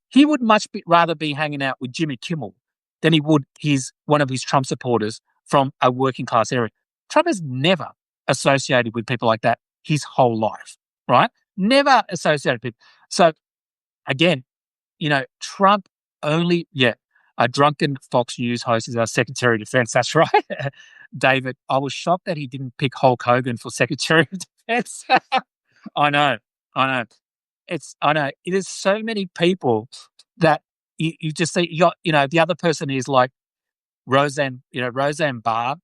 He would rather be hanging out with Jimmy Kimmel than he would one of his Trump supporters from a working class area. Trump has never associated with people like that his whole life, right? Never associated with. So again, Trump only, a drunken Fox News host is our Secretary of Defense. That's right. David, I was shocked that he didn't pick Hulk Hogan for Secretary of Defense. I know. I know. It is so many people that you just see, the other person is like Roseanne Barr,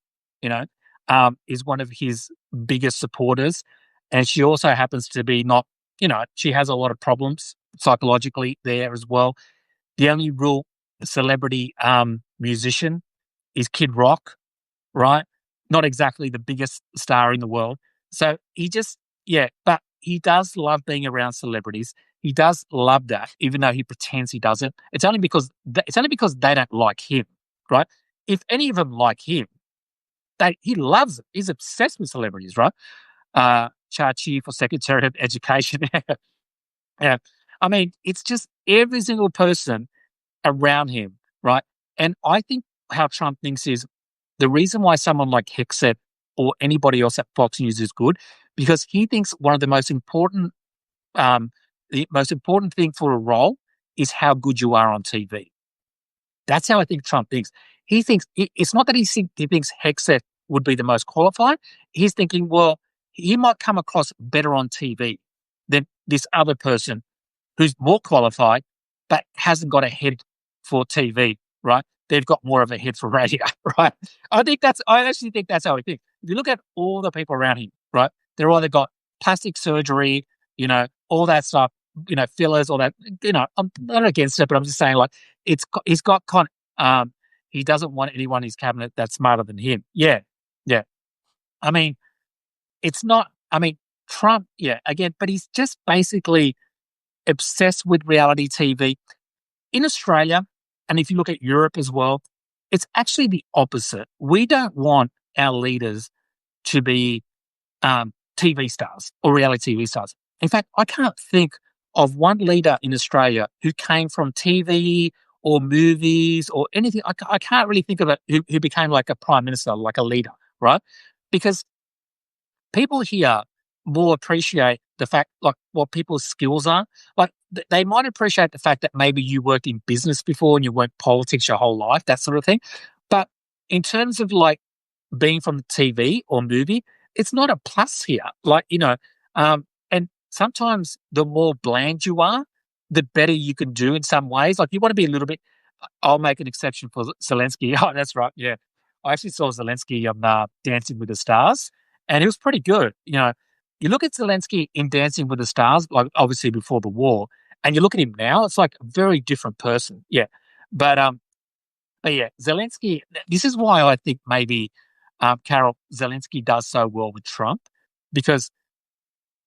is one of his biggest supporters. And she also happens to be not, she has a lot of problems psychologically there as well. The only real celebrity musician is Kid Rock, right? Not exactly the biggest star in the world. So but he does love being around celebrities. He does love that, even though he pretends he doesn't. It's only because they don't like him, right? If any of them like him, he loves it. He's obsessed with celebrities, right? Chachi for Secretary of Education. Yeah. I mean, it's just every single person around him, right? And I think how Trump thinks is the reason why someone like Hegseth or anybody else at Fox News is good, because he thinks one of the most important thing for a role is how good you are on TV. That's how I think Trump thinks. He thinks it's not that he thinks Hegseth would be the most qualified. He's thinking, well, he might come across better on TV than this other person who's more qualified but hasn't got a head for TV, right? They've got more of a head for radio, right? I actually think that's how he thinks. If you look at all the people around him, right, they're either got plastic surgery, all that stuff, fillers, all that, I'm not against it, but I'm just saying, like, he's got he doesn't want anyone in his cabinet that's smarter than him. Yeah. Yeah. I mean, Trump, again, but he's just basically obsessed with reality TV. In Australia, and if you look at Europe as well, it's actually the opposite. We don't want our leaders to be TV stars or reality TV stars. In fact, I can't think of one leader in Australia who came from TV or movies or anything. I can't really think of it who became like a prime minister, like a leader, right? Because people here more appreciate the fact, like, what people's skills are. Like, they might appreciate the fact that maybe you worked in business before and you worked politics your whole life, that sort of thing. But in terms of, like, being from TV or movie, it's not a plus here. Like, and sometimes the more bland you are, the better you can do in some ways. Like, you want to be a little bit, I'll make an exception for Zelensky. Oh, that's right. Yeah. I actually saw Zelensky on Dancing with the Stars, and he was pretty good. You look at Zelensky in Dancing with the Stars, like, obviously before the war, and you look at him now, it's like a very different person. Yeah. But yeah, Zelensky, this is why I think maybe, Carol, Zelensky does so well with Trump, because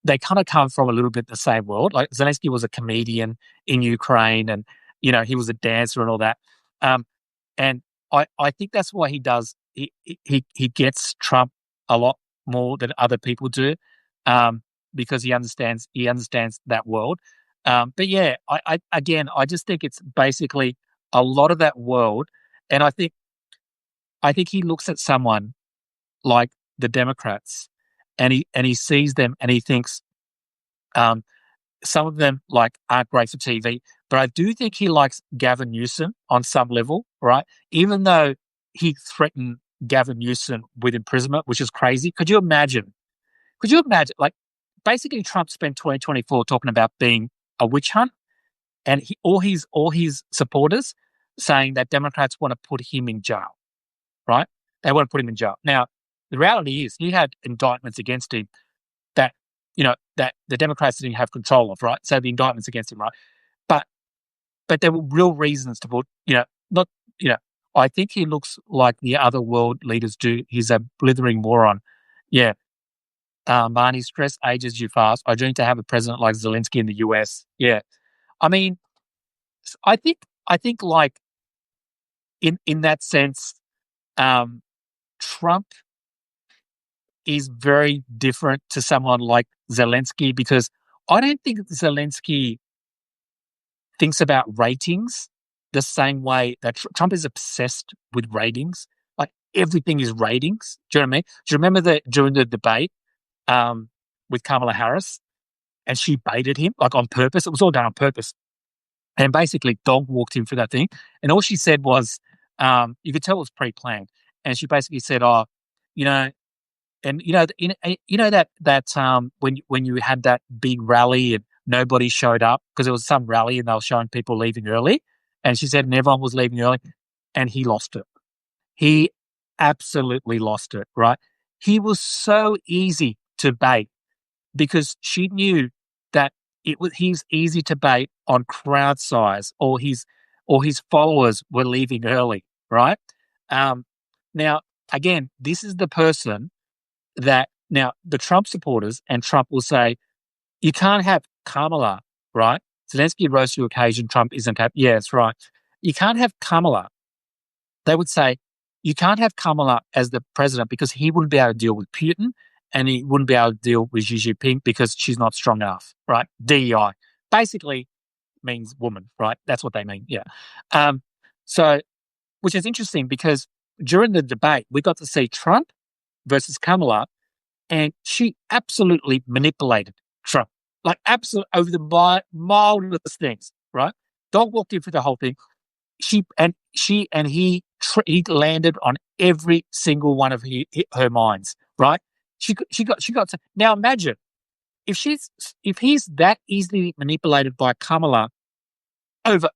they kind of come from a little bit the same world. Like Zelensky was a comedian in Ukraine, and he was a dancer and all that. Um, and I think that's why he does. He gets Trump a lot more than other people do, um, because he understands that world. But yeah, I just think it's basically a lot of that world, and I think he looks at someone like the Democrats, and he sees them and he thinks, um, some of them like aren't great for TV, but I do think he likes Gavin Newsom on some level, right? Even though he threatened Gavin Newsom with imprisonment, which is crazy. Could you imagine? Could you imagine? Like, basically, Trump spent 2024 talking about being a witch hunt, and all his supporters saying that Democrats want to put him in jail, right? They want to put him in jail. Now, the reality is he had indictments against him that that the Democrats didn't have control of, right? So the indictments against him, right? But but there were real reasons to put, not you know. I think he looks like the other world leaders do. He's a blithering moron. Yeah, Marnie, stress ages you fast. I dream to have a president like Zelensky in the US. Yeah, I mean, I think like in that sense, um, Trump is very different to someone like Zelensky because I don't think Zelensky thinks about ratings the same way that Trump is obsessed with ratings. Like everything is ratings. Do you know what I mean? Do you remember that during the debate um, with Kamala Harris and she baited him like on purpose? It was all done on purpose. And basically, dog walked him through that thing. And all she said was, you could tell it was pre planned. And she basically said, oh, you know, and that when you had that big rally and nobody showed up because it was some rally and they were showing people leaving early, and she said and everyone was leaving early, and he lost it. He absolutely lost it. Right? He was so easy to bait because she knew that he's easy to bait on crowd size or his followers were leaving early. Right? Um, Now again, this is the person that now the Trump supporters and Trump will say, you can't have Kamala, right? Zelensky rose to the occasion, Trump isn't happy. Yeah, that's right. You can't have Kamala. They would say, you can't have Kamala as the president because he wouldn't be able to deal with Putin and he wouldn't be able to deal with Xi Jinping because she's not strong enough, right? DEI basically means woman, right? That's what they mean. Yeah. Um, so, which is interesting because during the debate, we got to see Trump versus Kamala, and she absolutely manipulated Trump, like absolutely over the mildest things, right? Dog walked in for the whole thing. He landed on every single one of her minds, right? She got to, now imagine if he's that easily manipulated by Kamala over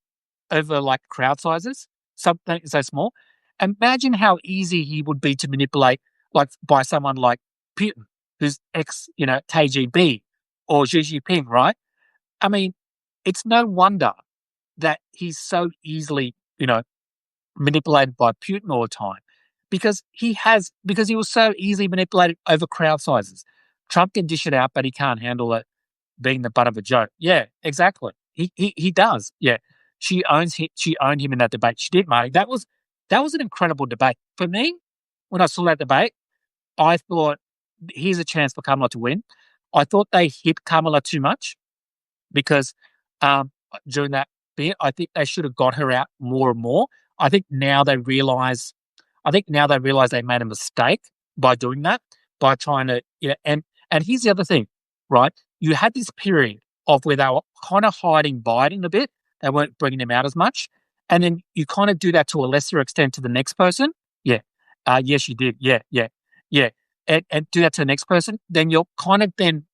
like crowd sizes, something so small. Imagine how easy he would be to manipulate, like by someone like Putin, who's KGB or Xi Jinping, right? I mean, it's no wonder that he's so easily, manipulated by Putin all the time because he was so easily manipulated over crowd sizes. Trump can dish it out, but he can't handle it being the butt of a joke. Yeah, exactly. He does. Yeah. She owned him in that debate. She did, mate. That was an incredible debate. For me, when I saw that debate, I thought here's a chance for Kamala to win. I thought they hit Kamala too much because during that bit, I think they should have got her out more and more. I think now they realize they made a mistake by doing that, by trying to, and here's the other thing, right? You had this period of where they were kind of hiding Biden a bit. They weren't bringing him out as much. And then you kind of do that to a lesser extent to the next person. Yeah. Yes, you did. Yeah, yeah, yeah. And do that to the next person. Then you're kind of then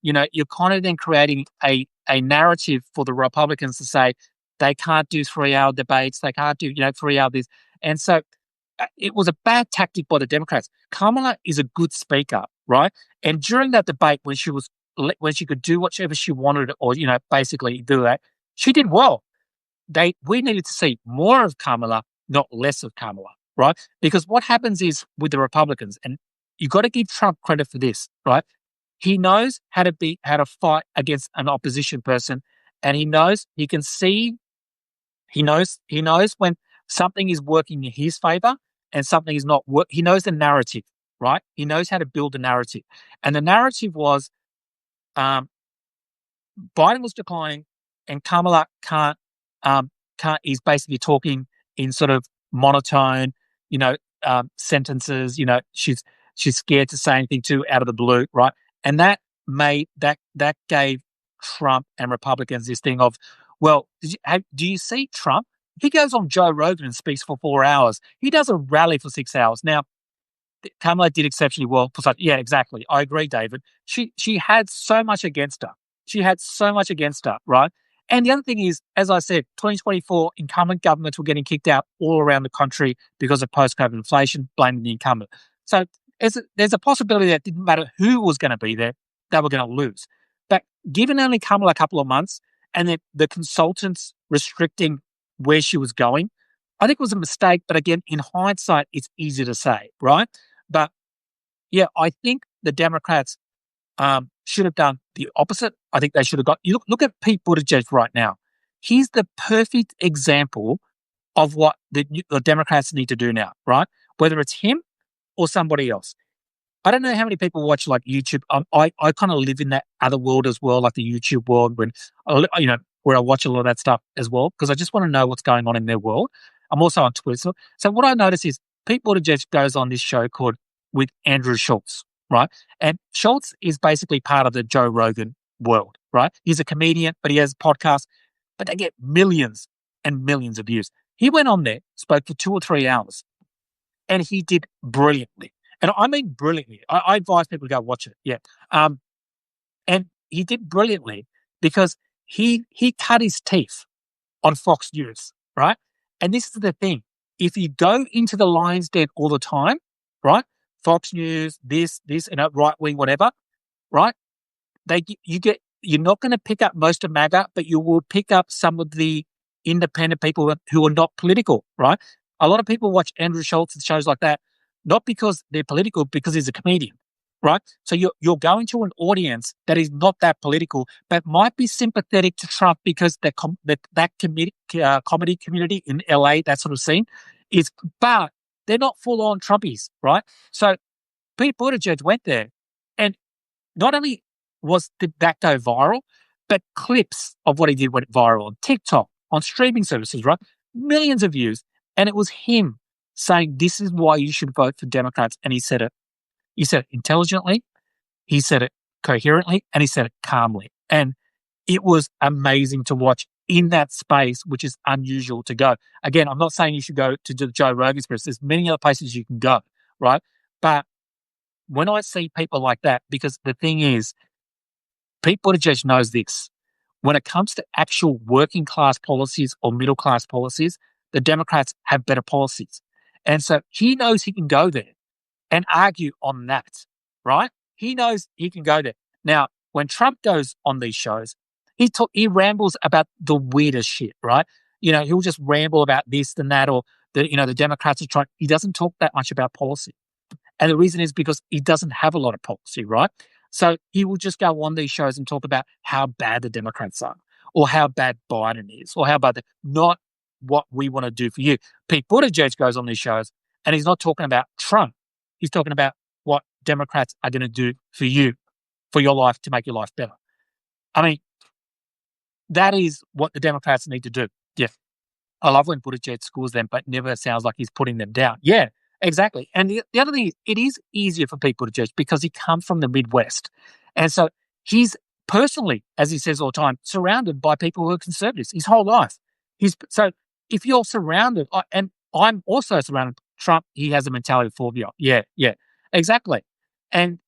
creating a narrative for the Republicans to say they can't do 3-hour debates. They can't do, 3-hour this. And so it was a bad tactic by the Democrats. Kamala is a good speaker, right? And during that debate, when she could do whatever she wanted, or basically do that, she did well. We needed to see more of Kamala, not less of Kamala, right? Because what happens is with the Republicans, and you got to give Trump credit for this, right? He knows how to fight against an opposition person, and he knows he can see. He knows when something is working in his favor and something is not work. He knows the narrative, right? He knows how to build a narrative, and the narrative was um, Biden was declining, and Kamala can't is basically talking in sort of monotone, you know, sentences. She's scared to say anything too out of the blue, right? And that gave Trump and Republicans this thing of, well, do you see Trump? He goes on Joe Rogan and speaks for 4 hours. He does a rally for 6 hours. Now, Kamala did exceptionally well for such. Yeah, exactly. I agree, David. She had so much against her. She had so much against her, right? And the other thing is, as I said, 2024 incumbent governments were getting kicked out all around the country because of post-COVID inflation, blaming the incumbent. So there's a possibility that it didn't matter who was going to be there, they were going to lose. But given only Kamala a couple of months and the consultants restricting where she was going, I think it was a mistake. But again, in hindsight, it's easy to say, right? But yeah, I think the Democrats should have done the opposite. I think they should have got. You look at Pete Buttigieg right now. He's the perfect example of what the Democrats need to do now, right? Whether it's him or somebody else. I don't know how many people watch like YouTube. I kind of live in that other world as well, like the YouTube world, where I watch a lot of that stuff as well, because I just want to know what's going on in their world. I'm also on Twitter. So what I notice is Pete Buttigieg goes on this show called With Andrew Schultz, right? And Schultz is basically part of the Joe Rogan world, right? He's a comedian, but he has podcasts, but they get millions and millions of views. He went on there, spoke for 2 or 3 hours, and he did brilliantly. And I mean brilliantly. I advise people to go watch it. Yeah. And he did brilliantly because he cut his teeth on Fox News, right? And this is the thing. If you go into the lion's den all the time, right? Fox News, this, right wing, whatever, right? You're not going to pick up most of MAGA, but you will pick up some of the independent people who are not political, right? A lot of people watch Andrew Schultz and shows like that, not because they're political, because he's a comedian, right? So you're going to an audience that is not that political, but might be sympathetic to Trump because that comedy community in LA, that sort of scene, but they're not full on Trumpies, right? So Pete Buttigieg went there, and not only did that go viral, but clips of what he did went viral on TikTok, on streaming services, right? Millions of views. And it was him saying, this is why you should vote for Democrats. And he said it. He said it intelligently, he said it coherently, and he said it calmly. And it was amazing to watch in that space, which is unusual to go. Again, I'm not saying you should go to the Joe Rogan Experience. There's many other places you can go, right? But when I see people like that, because the thing is, Pete Buttigieg knows this. When it comes to actual working class policies or middle class policies, the Democrats have better policies. And so he knows he can go there and argue on that, right? He knows he can go there. Now, when Trump goes on these shows, he rambles about the weirdest shit, right? He'll just ramble about this and that, or the Democrats are trying. He doesn't talk that much about policy. And the reason is because he doesn't have a lot of policy, right? So he will just go on these shows and talk about how bad the Democrats are, or how bad Biden is, or how bad not what we want to do for you. Pete Buttigieg goes on these shows and he's not talking about Trump. He's talking about what Democrats are going to do for you, for your life, to make your life better. I mean, that is what the Democrats need to do. Yeah. I love when Buttigieg scores them, but never sounds like he's putting them down. Yeah, exactly. And the other thing is, it is easier for Pete Buttigieg because he comes from the Midwest. And so he's personally, as he says all the time, surrounded by people who are conservatives his whole life. So if you're surrounded, and I'm also surrounded, Trump, he has a mentality of Fulvio. Yeah, exactly. And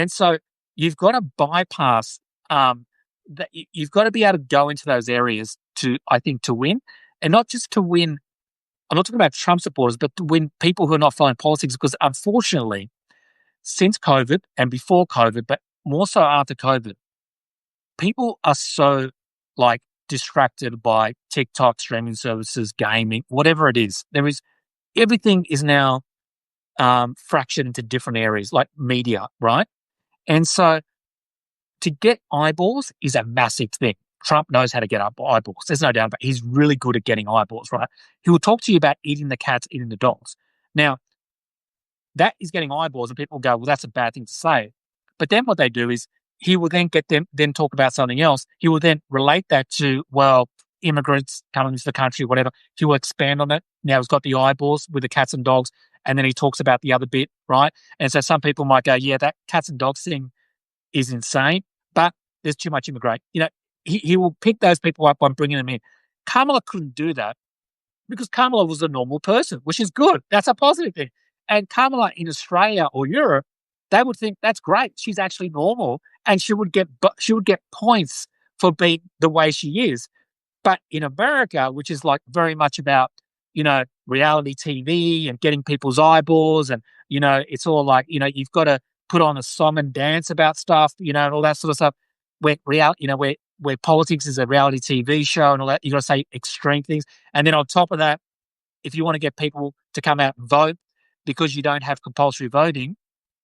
so you've got to bypass that. You've got to be able to go into those areas to win, and not just to win. I'm not talking about Trump supporters, but to win people who are not following politics, because unfortunately, since COVID and before COVID, but more so after COVID, people are so distracted by TikTok, streaming services, gaming, whatever it is. Everything is now fractured into different areas, like media, right? And so to get eyeballs is a massive thing. Trump knows how to get eyeballs. There's no doubt about it. He's really good at getting eyeballs, right? He will talk to you about eating the cats, eating the dogs. Now, that is getting eyeballs, and people go, well, that's a bad thing to say. But then what they do is he will then get them, then talk about something else. He will then relate that to, well, immigrants coming into the country, whatever. He will expand on it. Now he's got the eyeballs with the cats and dogs, and then he talks about the other bit, right? And so some people might go, yeah, that cats and dogs thing is insane, but there's too much immigration. He will pick those people up by bringing them in. Kamala couldn't do that because Kamala was a normal person, which is good. That's a positive thing. And Kamala in Australia or Europe, they would think that's great. She's actually normal, and she would get points for being the way she is. But in America, which is like very much about reality TV and getting people's eyeballs, and it's all like you've got to put on a song and dance about stuff, and all that sort of stuff. Where where politics is a reality TV show and all that, you got to say extreme things, and then on top of that, if you want to get people to come out and vote, because you don't have compulsory voting,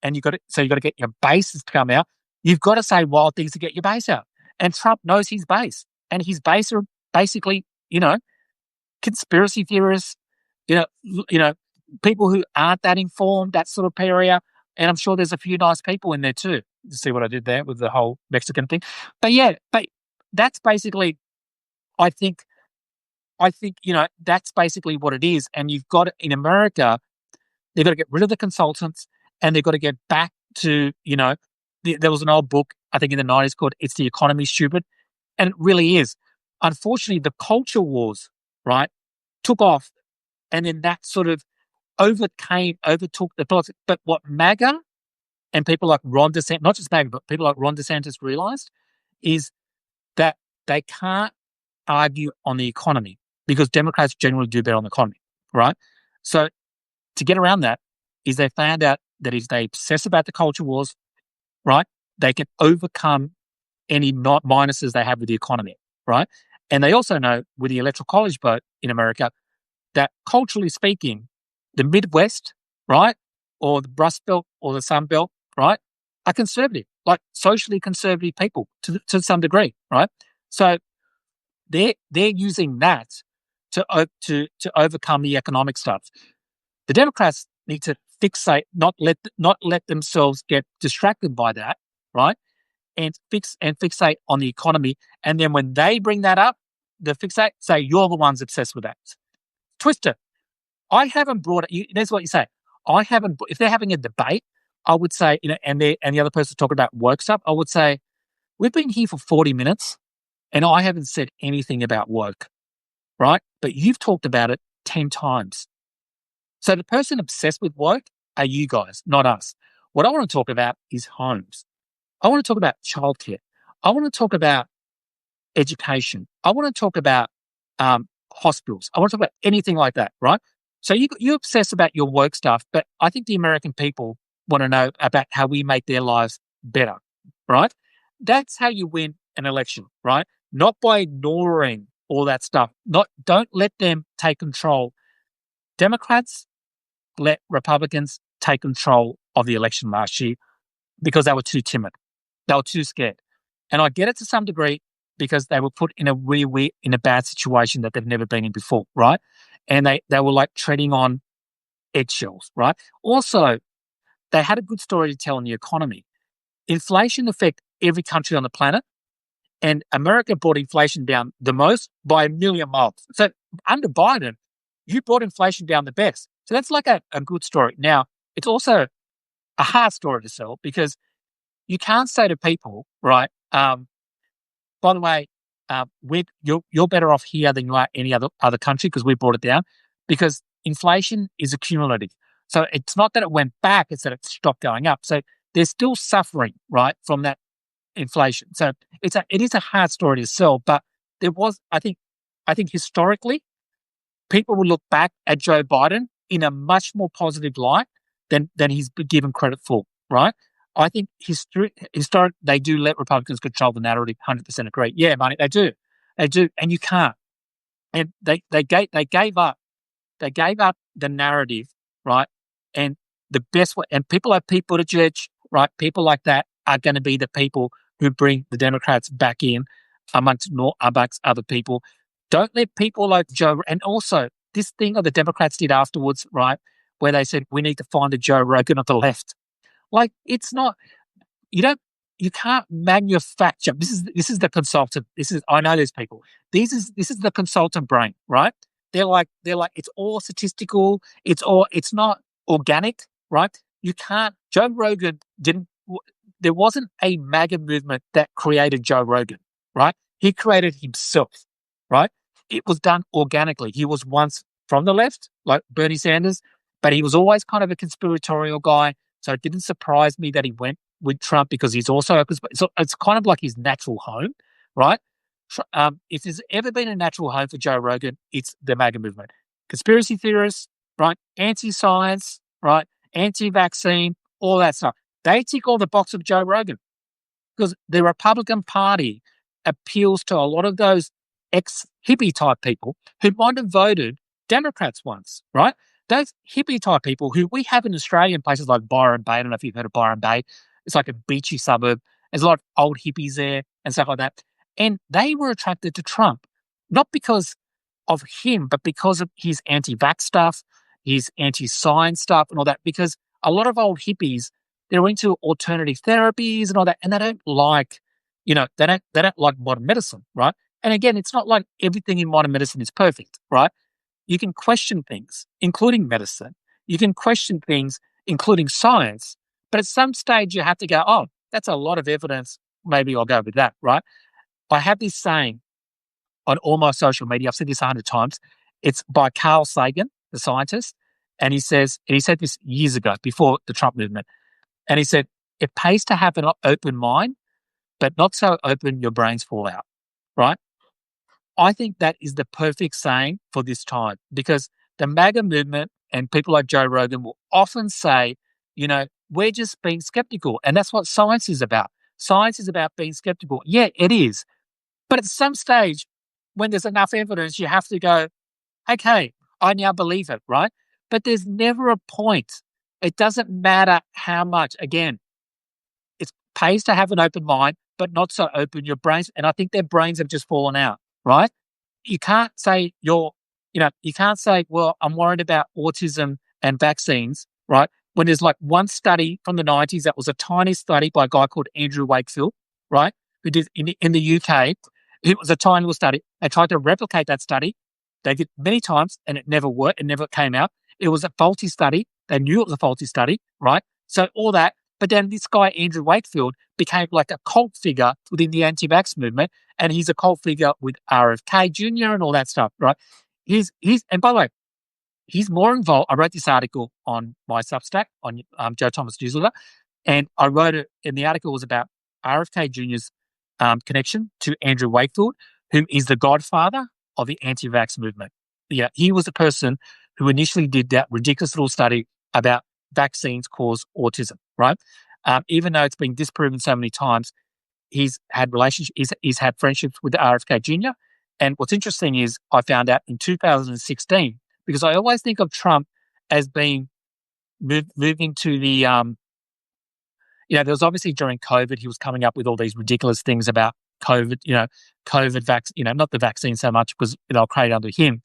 and you got to get your bases to come out. You've got to say wild things to get your base out. And Trump knows his base, and his base are basically, conspiracy theorists, people who aren't that informed, that sort of area. And I'm sure there's a few nice people in there too. You see what I did there with the whole Mexican thing? But yeah, that's basically, I think, that's basically what it is. And you've got in America, they've got to get rid of the consultants, and they've got to get back to, there was an old book, I think in the 90s, called It's the Economy, Stupid. And it really is. Unfortunately, the culture wars, right, took off, and then that sort of overtook the politics. But what MAGA and people like Ron DeSantis, not just MAGA, but people like Ron DeSantis realized is that they can't argue on the economy, because Democrats generally do better on the economy, right? So to get around that is they found out that if they obsess about the culture wars, right, they can overcome any minuses they have with the economy, right? And they also know with the electoral college vote in America that culturally speaking, the Midwest, right, or the Rust Belt or the Sun Belt, right, are conservative, like socially conservative people to some degree, right? So they're using that to overcome the economic stuff. The Democrats need to fixate, not let themselves get distracted by that, right? And fixate on the economy. And then when they bring that up, the fixate say you're the ones obsessed with that. Twist it. I haven't brought it. That's what you say. I haven't. If they're having a debate, I would say, and the other person talking about work stuff, I would say, we've been here for 40 minutes, and I haven't said anything about work, right? But you've talked about it 10 times. So the person obsessed with work are you guys, not us. What I want to talk about is homes. I want to talk about childcare. I want to talk about education. I want to talk about hospitals. I want to talk about anything like that, right? So you obsess about your work stuff, but I think the American people want to know about how we make their lives better, right? That's how you win an election, right? Not by ignoring all that stuff. Don't let them take control. Democrats let Republicans take control of the election last year because they were too timid. They were too scared. And I get it to some degree because they were put in a bad situation that they've never been in before, right? And they were like treading on eggshells, right? Also, they had a good story to tell in the economy. Inflation affects every country on the planet, and America brought inflation down the most by a million miles. So under Biden, you brought inflation down the best. So that's like a good story. Now, it's also a hard story to sell because you can't say to people, right, by the way, you're better off here than you are any other country because we brought it down, because inflation is accumulative. So it's not that it went back, it's that it stopped going up. So they're still suffering, right, from that inflation. So it is a hard story to sell, but there was, I think historically, people will look back at Joe Biden in a much more positive light than he's been given credit for, right? I think historic, they do let Republicans control the narrative. 100% agree. Yeah, money, they do, and you can't. And they gave up the narrative, right? And the best way, and people like Pete Buttigieg, right? People like that are going to be the people who bring the Democrats back in amongst other people. Don't let people like Joe, and also this thing that the Democrats did afterwards, right, where they said we need to find a Joe Rogan of the left. Like it's not you don't you can't manufacture. This is the consultant. This is I know these people. This is the consultant brain, right? They're like it's all statistical. It's not organic, right? You can't. Joe Rogan didn't. There wasn't a MAGA movement that created Joe Rogan, right? He created himself, right? It was done organically. He was once from the left, like Bernie Sanders, but he was always kind of a conspiratorial guy. So it didn't surprise me that he went with Trump because he's also so it's kind of like his natural home, right? If there's ever been a natural home for Joe Rogan, it's the MAGA movement. Conspiracy theorists, right? Anti-science, right? Anti-vaccine, all that stuff. They tick all the box of Joe Rogan because the Republican Party appeals to a lot of those ex-hippie type people who might have voted Democrats once, right? Those hippie type people who we have in Australia in places like Byron Bay. I don't know if you've heard of Byron Bay. It's like a beachy suburb. There's a lot of old hippies there and stuff like that. And they were attracted to Trump, not because of him, but because of his anti-vax stuff, his anti-science stuff and all that, because a lot of old hippies, they're into alternative therapies and all that, and they don't like, they don't like modern medicine, right? And again, it's not like everything in modern medicine is perfect, right? You can question things, including medicine. You can question things, including science. But at some stage, you have to go, oh, that's a lot of evidence. Maybe I'll go with that, right? I have this saying on all my social media. I've said this 100 times. It's by Carl Sagan, the scientist. And he said this years ago, before the Trump movement. And he said, it pays to have an open mind, but not so open your brains fall out, right? I think that is the perfect saying for this time because the MAGA movement and people like Joe Rogan will often say, we're just being skeptical. And that's what science is about. Science is about being skeptical. Yeah, it is. But at some stage, when there's enough evidence, you have to go, okay, I now believe it, right? But there's never a point. It doesn't matter how much. Again, it pays to have an open mind, but not so open your brains. And I think their brains have just fallen out, right? You can't say well, I'm worried about autism and vaccines, right? When there's like one study from the 90s that was a tiny study by a guy called Andrew Wakefield, right? Who did in the UK. It was a tiny little study. They tried to replicate that study. They did many times and it never worked. It never came out. It was a faulty study. They knew it was a faulty study, right? So all that. But then this guy, Andrew Wakefield, became like a cult figure within the anti-vax movement. And he's a cult figure with RFK Jr. and all that stuff, right? And by the way, he's more involved. I wrote this article on my Substack, on Joe Thomas Newsletter. And I wrote it, and the article was about RFK Jr.'s connection to Andrew Wakefield, who is the godfather of the anti-vax movement. Yeah, he was the person who initially did that ridiculous little study about vaccines cause autism, right? Even though it's been disproven so many times, he's had he's had friendships with the RFK Jr. And what's interesting is I found out in 2016, because I always think of Trump as being moving to the, there was obviously during COVID, he was coming up with all these ridiculous things about COVID, COVID vaccine, not the vaccine so much because they'll create under him.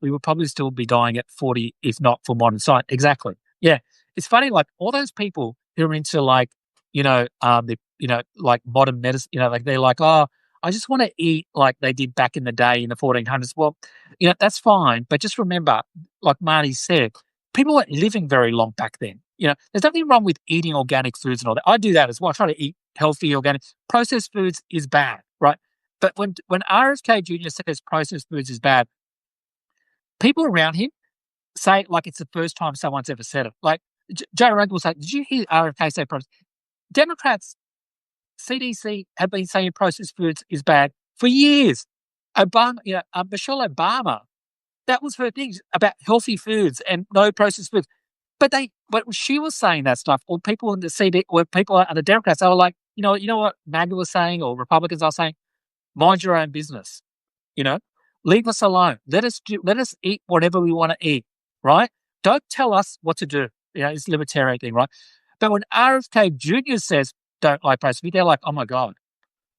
We would probably still be dying at 40, if not for modern science. Exactly. Yeah. It's funny, like all those people who are into like, like modern medicine, like they're like, oh, I just want to eat like they did back in the day in the 1400s. Well, that's fine. But just remember, like Marty said, people weren't living very long back then. There's nothing wrong with eating organic foods and all that. I do that as well. I try to eat healthy, organic. Processed foods is bad, right? But when RFK Jr. says processed foods is bad, people around him say it like it's the first time someone's ever said it. Like Joe Rogan will say, did you hear RFK say processed? Democrats, CDC have been saying processed foods is bad for years. Michelle Obama, that was her thing about healthy foods and no processed foods. But when she was saying that stuff, or people in the CD, or people on the Democrats, they were like, you know what MAGA was saying, or Republicans are saying, mind your own business. Leave us alone. Let us eat whatever we want to eat. Right? Don't tell us what to do. It's a libertarian thing, right? But when RFK Jr. says, don't like Brad, they're like, oh my God,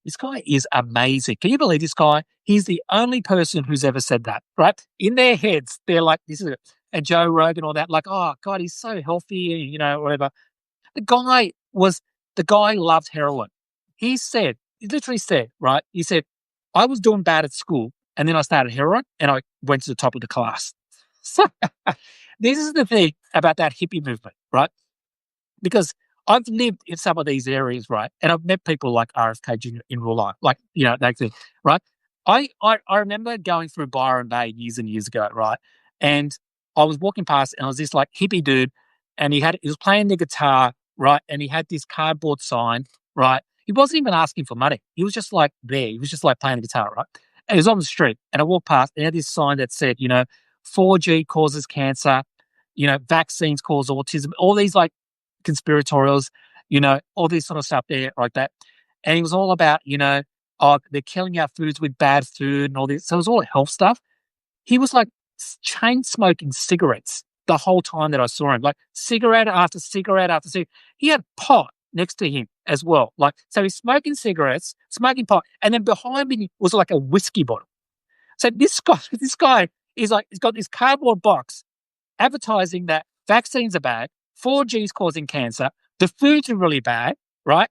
this guy is amazing. Can you believe this guy? He's the only person who's ever said that, right? In their heads, they're like, this is it. And Joe Rogan, all that, like, oh God, he's so healthy, whatever. The guy was, the guy loved heroin. He literally said, right? He said, I was doing bad at school and then I started heroin and I went to the top of the class. So this is the thing about that hippie movement, right? Because I've lived in some of these areas, right? And I've met people like RFK Jr. in real life, like, that thing, right? I remember going through Byron Bay years and years ago, right? And I was walking past and I was this like hippie dude and he was playing the guitar, right? And he had this cardboard sign, right? He wasn't even asking for money. He was just like there. He was just like playing the guitar, right? And he was on the street and I walked past and he had this sign that said, 4G causes cancer, vaccines cause autism, all these like conspiratorials, all this sort of stuff there like that. And he was all about, they're killing our foods with bad food and all this. So it was all health stuff. He was like chain smoking cigarettes the whole time that I saw him, like cigarette after cigarette after cigarette. He had pot next to him as well. Like, so he's smoking cigarettes, smoking pot, and then behind me was like a whiskey bottle. So this guy is like, he's got this cardboard box advertising that vaccines are bad, 4G is causing cancer, the foods are really bad, right?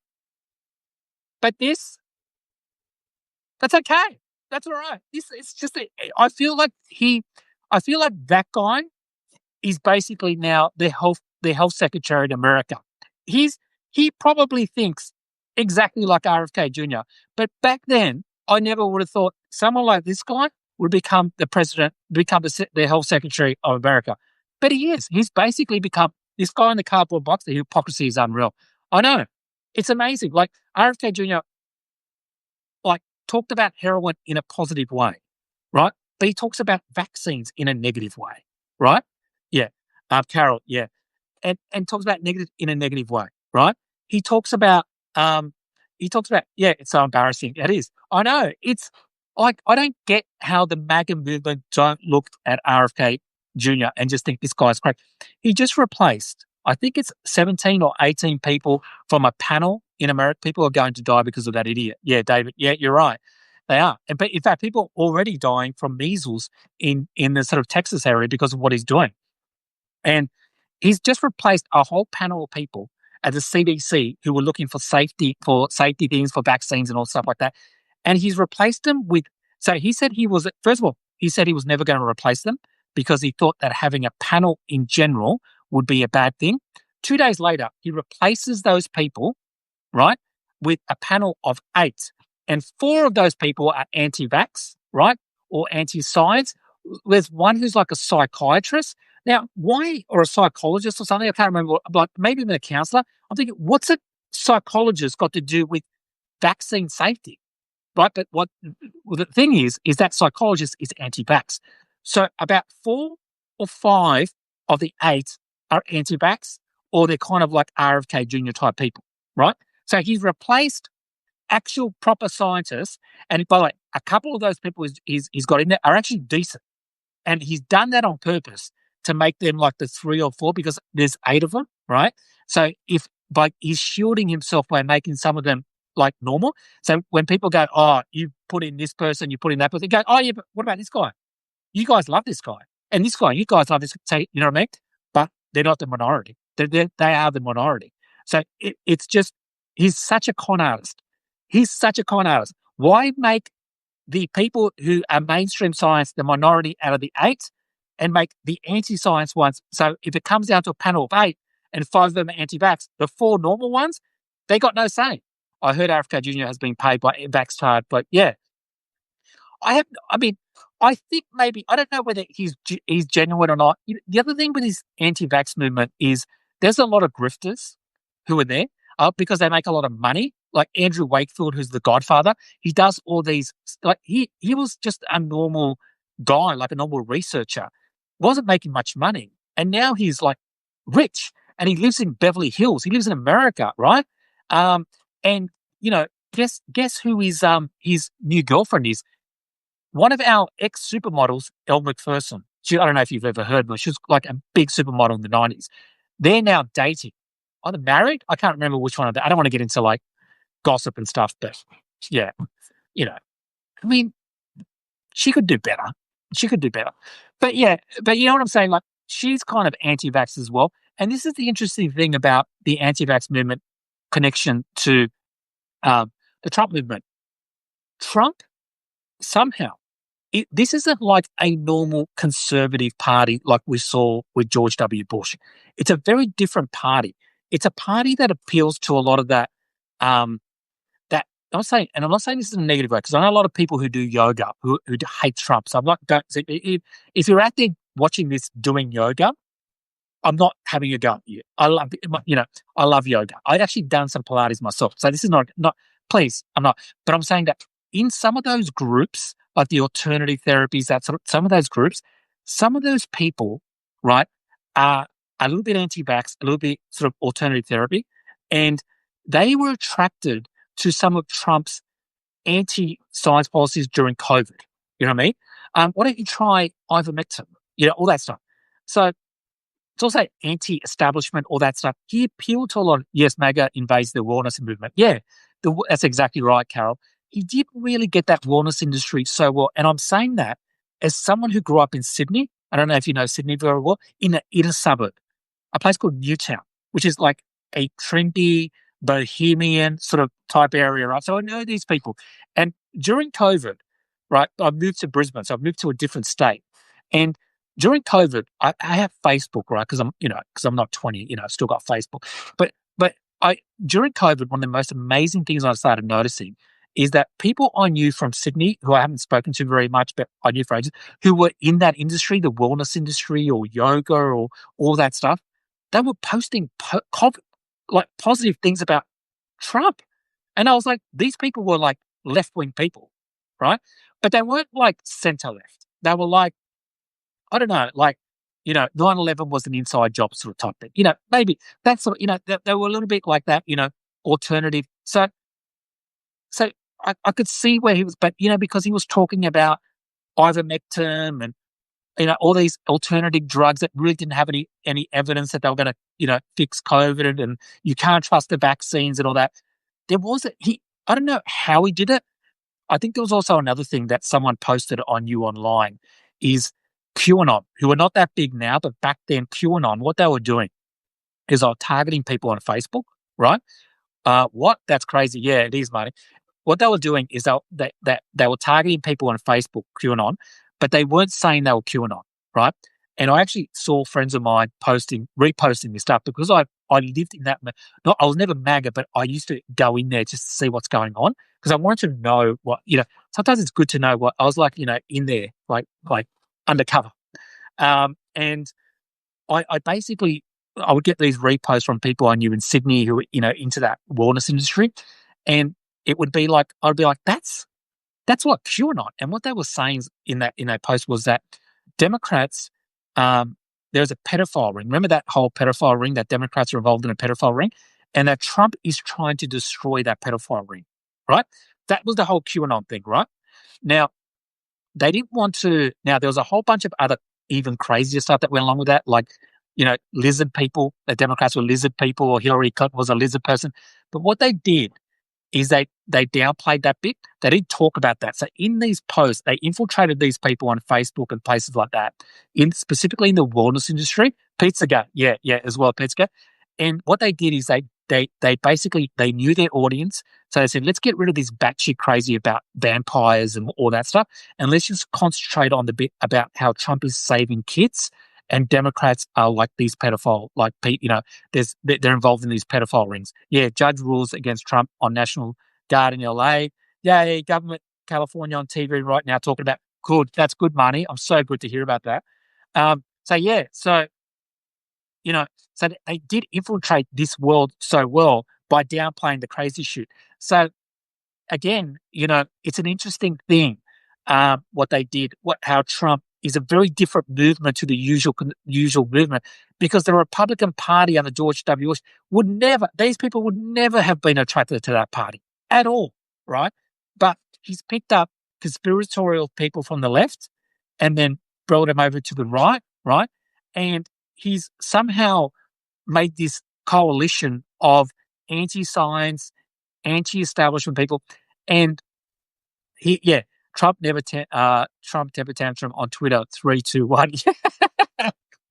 But that's okay. That's all right. It's just, I feel like that guy is basically now the health secretary in America. He probably thinks exactly like RFK Jr. But back then, I never would have thought someone like this guy would become the president, become the health secretary of America. But he is. He's basically become this guy in the cardboard box. The hypocrisy is unreal. I know. It's amazing. Like RFK Jr. like talked about heroin in a positive way, right? But he talks about vaccines in a negative way, right? Yeah. Carol, yeah. And talks about negative in a negative way, right? He talks about yeah, it's so embarrassing. It is. I know. It's like I don't get how the MAGA movement don't look at RFK Jr. and just think this guy's crazy. He just replaced, I think it's 17 or 18 people from a panel in America. People are going to die because of that idiot. Yeah, David. Yeah, you're right. They are. But in fact, people are already dying from measles in the sort of Texas area because of what he's doing. And he's just replaced a whole panel of people at the CDC who were looking for safety things, for vaccines and all stuff like that. And he's replaced them with, so he said first of all, he said he was never going to replace them because he thought that having a panel in general would be a bad thing. 2 days later, he replaces those people, right, with a panel of 8. And 4 of those people are anti-vax, right, or anti-science. There's one who's like a psychiatrist. Now, why, or a psychologist or something, I can't remember, like maybe even a counselor. I'm thinking, what's a psychologist got to do with vaccine safety, right? But the thing is that psychologist is anti-vax. So about 4 or 5 of the 8 are anti-vax, or they're kind of like RFK Jr. type people, right? So he's replaced actual proper scientists, and by the way, a couple of those people he's got in there are actually decent. And he's done that on purpose to make them like the 3 or 4 because there's 8 of them, right? So he's shielding himself by making some of them like normal. So when people go, oh, you put in this person, you put in that person, go, oh yeah, but what about this guy? You guys love this guy. And this guy, you guys love this. Say, you know what I mean? But they're not the minority. They are the minority. So it's just, he's such a con artist. He's such a con artist. Why make the people who are mainstream science the minority out of the 8 and make the anti-science ones? So if it comes down to a panel of 8 and 5 of them are anti-vax, the 4 normal ones, they got no say. I heard RFK Jr. has been paid by VaxTard, but yeah. I think maybe, I don't know whether he's genuine or not. The other thing with his anti-vax movement is there's a lot of grifters who are there because they make a lot of money. Like Andrew Wakefield, who's the Godfather, he does all these, like he was just a normal guy, like a normal researcher, wasn't making much money. And now he's like rich and he lives in Beverly Hills. He lives in America, right? And guess who his new girlfriend is? One of our ex-supermodels, Elle Macpherson. I don't know if you've ever heard of her. She was like a big supermodel in the 90s. They're now dating. either married. I can't remember which one of that. I don't want to get into like gossip and stuff, but yeah, you know, I mean, she could do better. She could do better. But yeah, but you know what I'm saying? Like, she's kind of anti-vax as well. And this is the interesting thing about the anti-vax movement connection to the Trump movement. Trump somehow, this isn't like a normal conservative party like we saw with George W. Bush. It's a very different party. It's a party that appeals to a lot of that. That I'm not saying this in a negative way because I know a lot of people who do yoga who hate Trump. So I'm not don't. So if you're out there watching this doing yoga, I'm not having a go at you. I love I love yoga. I've actually done some Pilates myself. So this is not please, I'm not. But I'm saying that in some of those groups, like the alternative therapies, that sort of some of those groups, some of those people, right, are a little bit anti-vax, a little bit sort of alternative therapy, and they were attracted to some of Trump's anti-science policies during COVID. You know what I mean? Why don't you try ivermectin? All that stuff. So it's also anti-establishment, all that stuff. He appealed to a lot of, yes, MAGA invades the wellness movement. Yeah, that's exactly right, Carol. He did really get that wellness industry so well. And I'm saying that as someone who grew up in Sydney, I don't know if you know Sydney very well, in the inner suburb, a place called Newtown, which is like a trendy, bohemian sort of type area, right? So I know these people. And during COVID, right, I moved to Brisbane, so I moved to a different state. And during COVID, I have Facebook, right? Because I'm not 20, I've still got Facebook. But during COVID, one of the most amazing things I started noticing is that people I knew from Sydney, who I haven't spoken to very much, but I knew for ages, who were in that industry, the wellness industry or yoga or all that stuff, they were posting like positive things about Trump. And I was like, these people were like left-wing people, right? But they weren't like center-left. They were like, I don't know, like, 9/11 was an inside job sort of type thing. Maybe that's sort of, they were a little bit like that, alternative. So I could see where he was, but, because he was talking about ivermectin and, all these alternative drugs that really didn't have any evidence that they were going to, fix COVID and you can't trust the vaccines and all that. I don't know how he did it. I think there was also another thing that someone posted on you online is QAnon, who are not that big now, but back then QAnon, what they were doing is they were targeting people on Facebook, right? What? That's crazy. Yeah, it is, money. What they were doing is they were targeting people on Facebook, QAnon, but they weren't saying they were QAnon, right? And I actually saw friends of mine reposting this stuff because I lived in that. I was never MAGA, but I used to go in there just to see what's going on because I wanted to know what, sometimes it's good to know what I was like, in there, like undercover. And I basically, I would get these reposts from people I knew in Sydney who were, into that wellness industry. And it would be like, I'd be like, that's what QAnon. And what they were saying in that post was that Democrats, there's a pedophile ring. Remember that whole pedophile ring, that Democrats are involved in a pedophile ring? And that Trump is trying to destroy that pedophile ring, right? That was the whole QAnon thing, right? Now, they didn't want to. Now, there was a whole bunch of other even crazier stuff that went along with that, like, lizard people. The Democrats were lizard people, or Hillary Clinton was a lizard person. But what they did is they downplayed that bit. They didn't talk about that. So in these posts, they infiltrated these people on Facebook and places like that, specifically in the wellness industry. Pizzagate, yeah, as well, Pizzagate. And what they did is they basically, they knew their audience. So they said, let's get rid of this batshit crazy about vampires and all that stuff. And let's just concentrate on the bit about how Trump is saving kids and Democrats are like these pedophile, like, they're involved in these pedophile rings. Yeah, judge rules against Trump on National Guard in LA. Yeah, government California on TV right now talking about, good, that's good money. I'm so good to hear about that. So they did infiltrate this world so well by downplaying the crazy shit. So again, it's an interesting thing what they did, how Trump is a very different movement to the usual movement, because the Republican Party under George W. Bush these people would never have been attracted to that party at all, right? But he's picked up conspiratorial people from the left and then brought them over to the right? And he's somehow made this coalition of anti-science, anti-establishment people, and Trump Trump temper tantrum on Twitter. 3, 2, 1.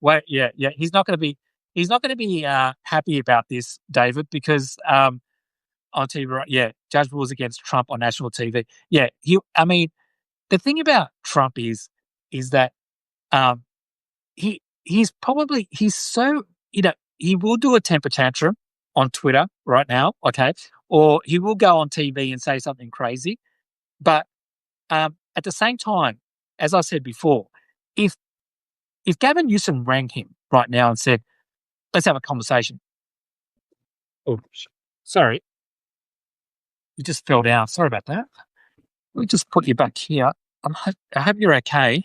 Wait, yeah. He's not going to be happy about this, David, because on TV, right? Yeah, judge rules against Trump on national TV. Yeah, I mean, the thing about Trump is that um, he's so he will do a temper tantrum on Twitter right now, okay, or he will go on TV and say something crazy, but at the same time, as I said before, if Gavin Newsom rang him right now and said, "Let's have a conversation," oh, sorry, you just fell down. Sorry about that. Let me just put you back here. I hope you're okay.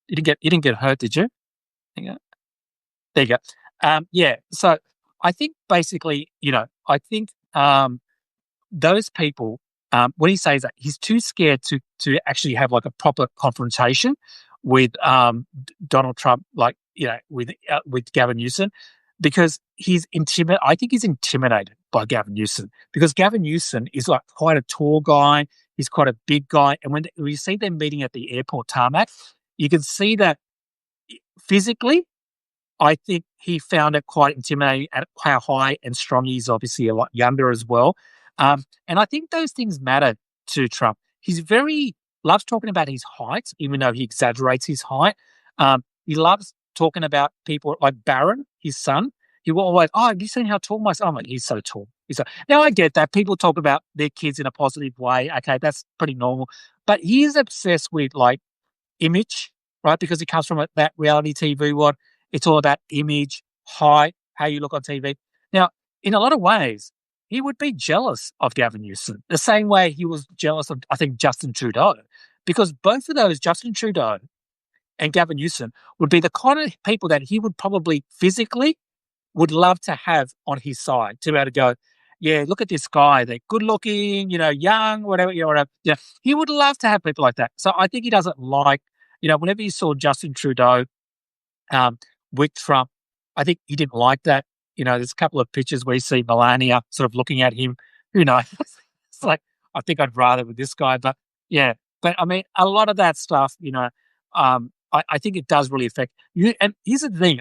You didn't get hurt, did you? Yeah. There you go. Yeah. So I think basically, I think those people, when he says that, he's too scared to actually have like a proper confrontation with Donald Trump, like with Gavin Newsom, because I think he's intimidated by Gavin Newsom because Gavin Newsom is like quite a tall guy. He's quite a big guy, and when you see them meeting at the airport tarmac, you can see that physically. I think he found it quite intimidating at how high and strong he is. Obviously, a lot younger as well, and I think those things matter to Trump. Loves talking about his height, even though he exaggerates his height. He loves talking about people like Barron, his son. He will always, have you seen how tall my son? I'm like, he's so tall. Now I get that people talk about their kids in a positive way. Okay, that's pretty normal. But he is obsessed with like image, right? Because he comes from that reality TV world. It's all about image, height, how you look on TV. Now, in a lot of ways, he would be jealous of Gavin Newsom, the same way he was jealous of, I think, Justin Trudeau, because both of those, Justin Trudeau and Gavin Newsom, would be the kind of people that he would probably physically would love to have on his side to be able to go, yeah, look at this guy. They're good looking, young, whatever, whatever. Yeah, he would love to have people like that. So I think he doesn't like, whenever you saw Justin Trudeau with Trump, I think he didn't like that. There's a couple of pictures where you see Melania sort of looking at him. Who knows? It's like, I think I'd rather with this guy. But yeah, but I mean, a lot of that stuff, I think it does really affect you. And here's the thing,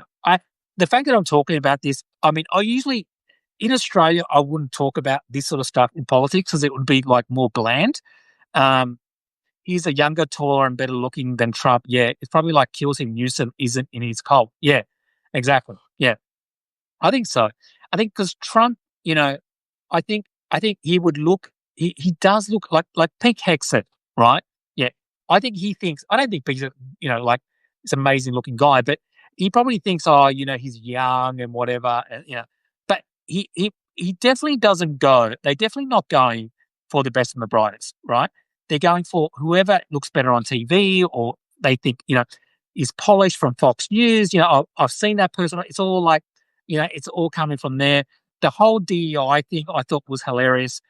the fact that I'm talking about this, I mean, I usually, in Australia, I wouldn't talk about this sort of stuff in politics because it would be like more bland. He's a younger, taller, and better looking than Trump. Yeah, it's probably like kills him. Newsom isn't in his cult. Yeah, exactly. Yeah, I think so. I think because Trump, I think he would look. He does look like Pete Hegseth, right? Yeah, I think he thinks. I don't think Pete's like this amazing looking guy, but he probably thinks, he's young and whatever, and, But he definitely doesn't go. They're definitely not going for the best and the brightest, right? They're going for whoever looks better on TV or they think, is polished from Fox News. I've seen that person. It's all like, it's all coming from there. The whole DEI thing I thought was hilarious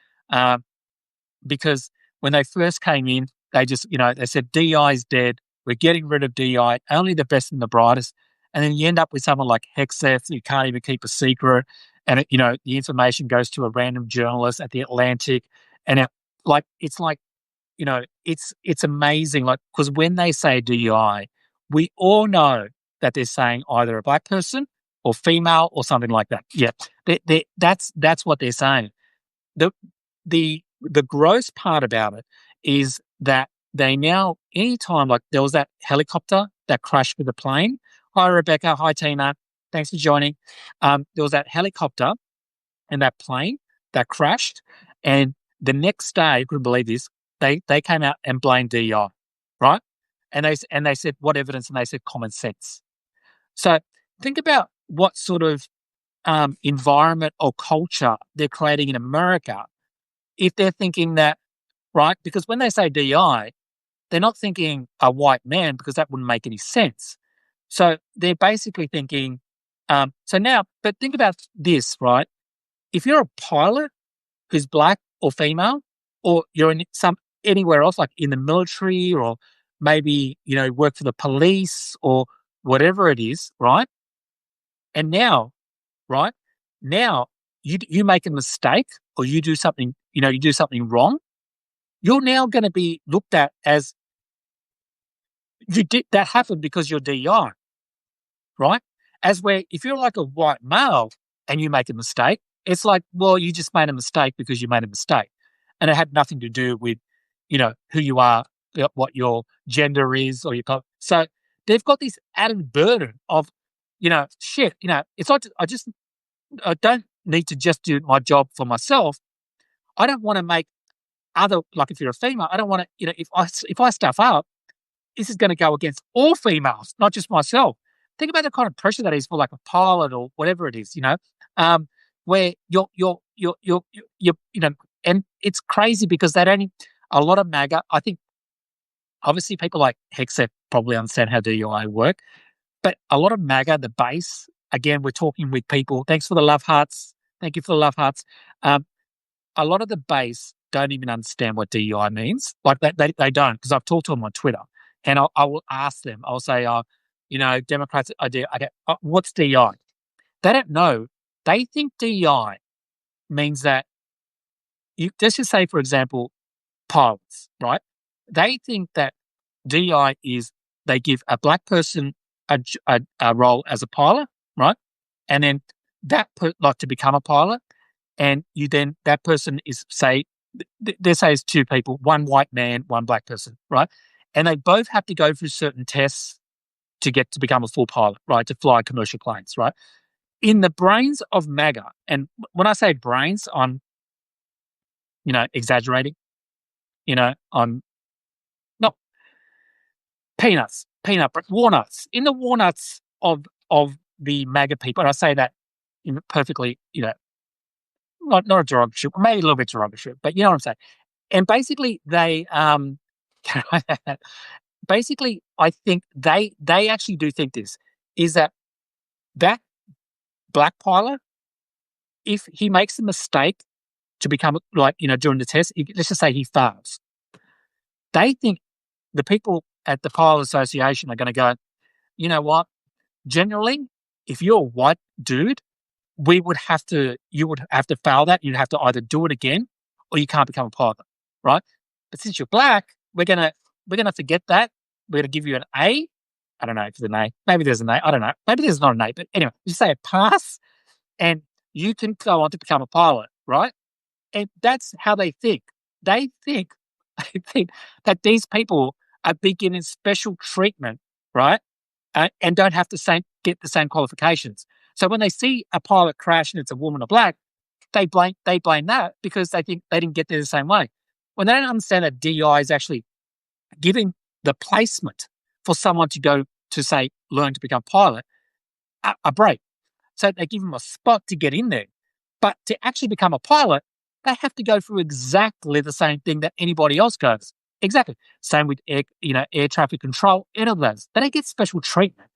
because when they first came in, they just, they said DEI is dead. We're getting rid of DEI, only the best and the brightest. And then you end up with someone like Hegseth, you can't even keep a secret. And, the information goes to a random journalist at the Atlantic. And it's amazing. Like, because when they say DEI, we all know that they're saying either a black person or female or something like that. Yeah, that's what they're saying. The gross part about it is that they now, anytime, like there was that helicopter that crashed with the plane. Hi, Rebecca. Hi, Tina. Thanks for joining. There was that helicopter and that plane that crashed. And the next day, I couldn't believe this, they came out and blamed DEI, right? And they said, what evidence? And they said common sense. So think about what sort of environment or culture they're creating in America if they're thinking that, right? Because when they say DEI, they're not thinking a white man because that wouldn't make any sense. So they're basically thinking, but think about this, right? If you're a pilot who's black or female, or you're in anywhere else, like in the military, or maybe, work for the police or whatever it is, right? And now, right, Now you make a mistake or you do something, you do something wrong, you're now going to be looked at as you did that happened because you're DEI, right? As where if you're like a white male and you make a mistake, it's like, well, you just made a mistake because you made a mistake. And it had nothing to do with, who you are, what your gender is or so they've got this added burden of, shit, it's not I don't need to just do my job for myself. I don't want to make like if you're a female, I don't want to, if I stuff up, this is going to go against all females, not just myself. Think about the kind of pressure that is for like a pilot or whatever it is, where and it's crazy because a lot of MAGA, I think obviously people like Hexet probably understand how DUI work, but a lot of MAGA, the base, again, we're talking with people. Thanks for the love hearts. Thank you for the love hearts. A lot of the base don't even understand what DUI means. Like they don't, because I've talked to them on Twitter and I will ask them, I'll say, Democrats, what's DEI? They don't know. They think DEI means that let's just say, for example, pilots, right? They think that DEI is they give a black person a role as a pilot, right? And then like to become a pilot, and that person is they say it's two people, one white man, one black person, right? And they both have to go through certain tests to become a full pilot, right? To fly commercial planes, right? In the brains of MAGA, and when I say brains, I'm, exaggerating, I'm not but walnuts. In the walnuts of the MAGA people, and I say that perfectly, not a derogatory, maybe a little bit derogatory, but you know what I'm saying. And basically, basically, I think they actually do think this is that black pilot, if he makes a mistake to become during the test, let's just say he fails, they think the people at the Pilot Association are going to go, you know what? Generally, if you're a white dude, you would have to fail that. You'd have to either do it again or you can't become a pilot, right? But since you're black, we're gonna forget that. We're gonna give you an A. I don't know if there's an A. Maybe there's an A. I don't know. Maybe there's not an A. But anyway, you say a pass, and you can go on to become a pilot, right? And that's how they think. They think, that these people are being given special treatment, right? And don't have to get the same qualifications. So when they see a pilot crash and it's a woman or black, they blame that because they think they didn't get there the same way. When they don't understand that DI is actually giving the placement for someone to go to, say, learn to become pilot, a break. So they give them a spot to get in there. But to actually become a pilot, they have to go through exactly the same thing that anybody else goes. Exactly. Same with air traffic control, any of those. They don't get special treatment.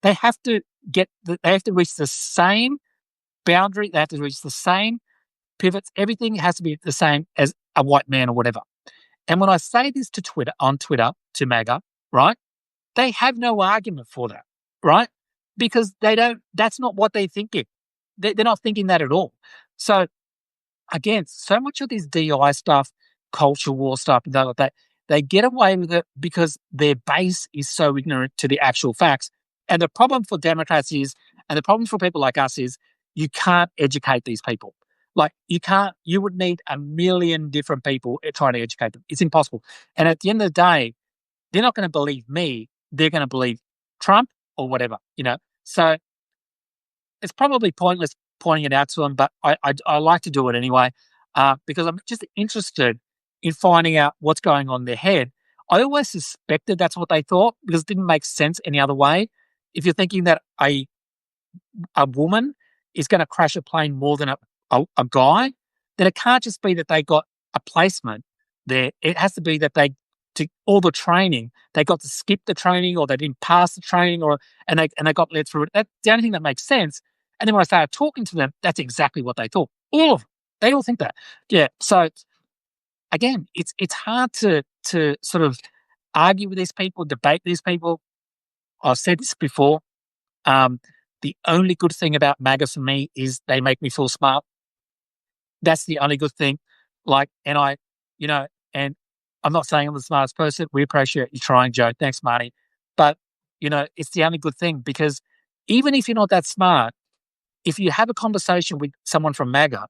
They have to reach the same boundary. They have to reach the same pivots. Everything has to be the same as a white man or whatever. And when I say this on Twitter to MAGA, right, they have no argument for that, right? Because that's not what they're thinking. They're not thinking that at all. So again, so much of this DI stuff, culture war stuff, and like that, they get away with it because their base is so ignorant to the actual facts. And the problem for Democrats and the problem for people like us is, you can't educate these people. Like you would need a million different people trying to educate them. It's impossible. And at the end of the day, they're not going to believe me. They're going to believe Trump or whatever, So it's probably pointless pointing it out to them, but I like to do it anyway because I'm just interested in finding out what's going on in their head. I always suspected that's what they thought because it didn't make sense any other way. If you're thinking that a woman is going to crash a plane more than a guy, then it can't just be that they got a placement there. It has to be that to all the training, they got to skip the training or they didn't pass the training and they got led through it. That's the only thing that makes sense. And then when I started talking to them, that's exactly what they thought. All of them. They all think that. Yeah. So again, it's hard to sort of argue with these people, debate these people. I've said this before. The only good thing about MAGA for me is they make me feel smart. That's the only good thing. Like, and I, you know, and I'm not saying I'm the smartest person. We appreciate you trying, Joe. Thanks, Marty. But, it's the only good thing because even if you're not that smart, if you have a conversation with someone from MAGA,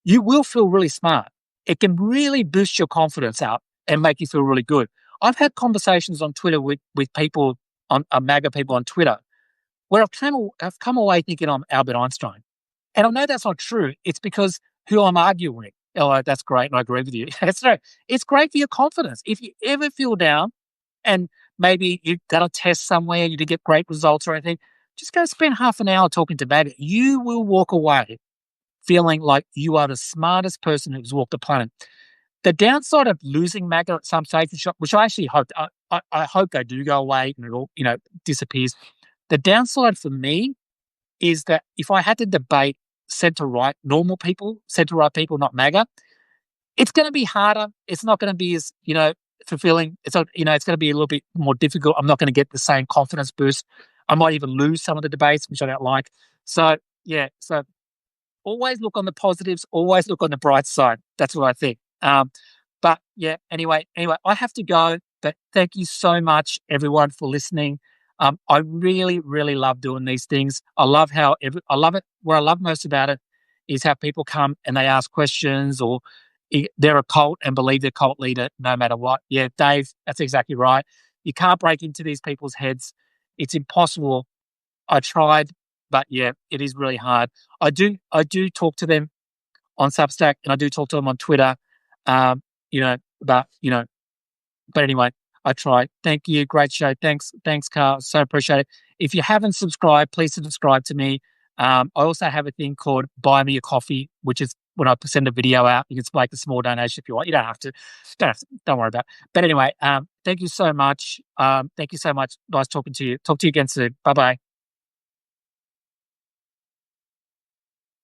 you will feel really smart. It can really boost your confidence out and make you feel really good. I've had conversations on Twitter with people on MAGA people on Twitter where I've come away thinking I'm Albert Einstein. And I know that's not true. It's because who I'm arguing with. Oh, that's great. And I agree with you. It's great for your confidence. If you ever feel down and maybe you've done a test somewhere, you didn't get great results or anything, just go spend half an hour talking to MAGA. You will walk away feeling like you are the smartest person who's walked the planet. The downside of losing MAGA at some stage, which I actually hope, I hope they do go away and it all, disappears. The downside for me is that if I had to debate centre right, normal people, centre right people, not MAGA, it's going to be harder. It's not going to be as, fulfilling. It's not, it's going to be a little bit more difficult. I'm not going to get the same confidence boost. I might even lose some of the debates, which I don't like. So, yeah. So always look on the positives, always look on the bright side. That's what I think. But yeah, anyway, I have to go. But thank you so much, everyone, for listening. I really, really love doing these things. I love I love it. What I love most about it is how people come and they ask questions or they're a cult and believe their cult leader no matter what. Yeah, Dave, that's exactly right. You can't break into these people's heads. It's impossible. I tried, but yeah, it is really hard. I do talk to them on Substack and I do talk to them on Twitter. But but anyway, I try. Thank you. Great show. Thanks, Carl. So appreciate it. If you haven't subscribed, please subscribe to me. I also have a thing called Buy Me a Coffee, which is when I send a video out, you can make a small donation if you want. You don't have to. Don't worry about it. But anyway, thank you so much. Thank you so much. Nice talking to you. Talk to you again soon. Bye-bye.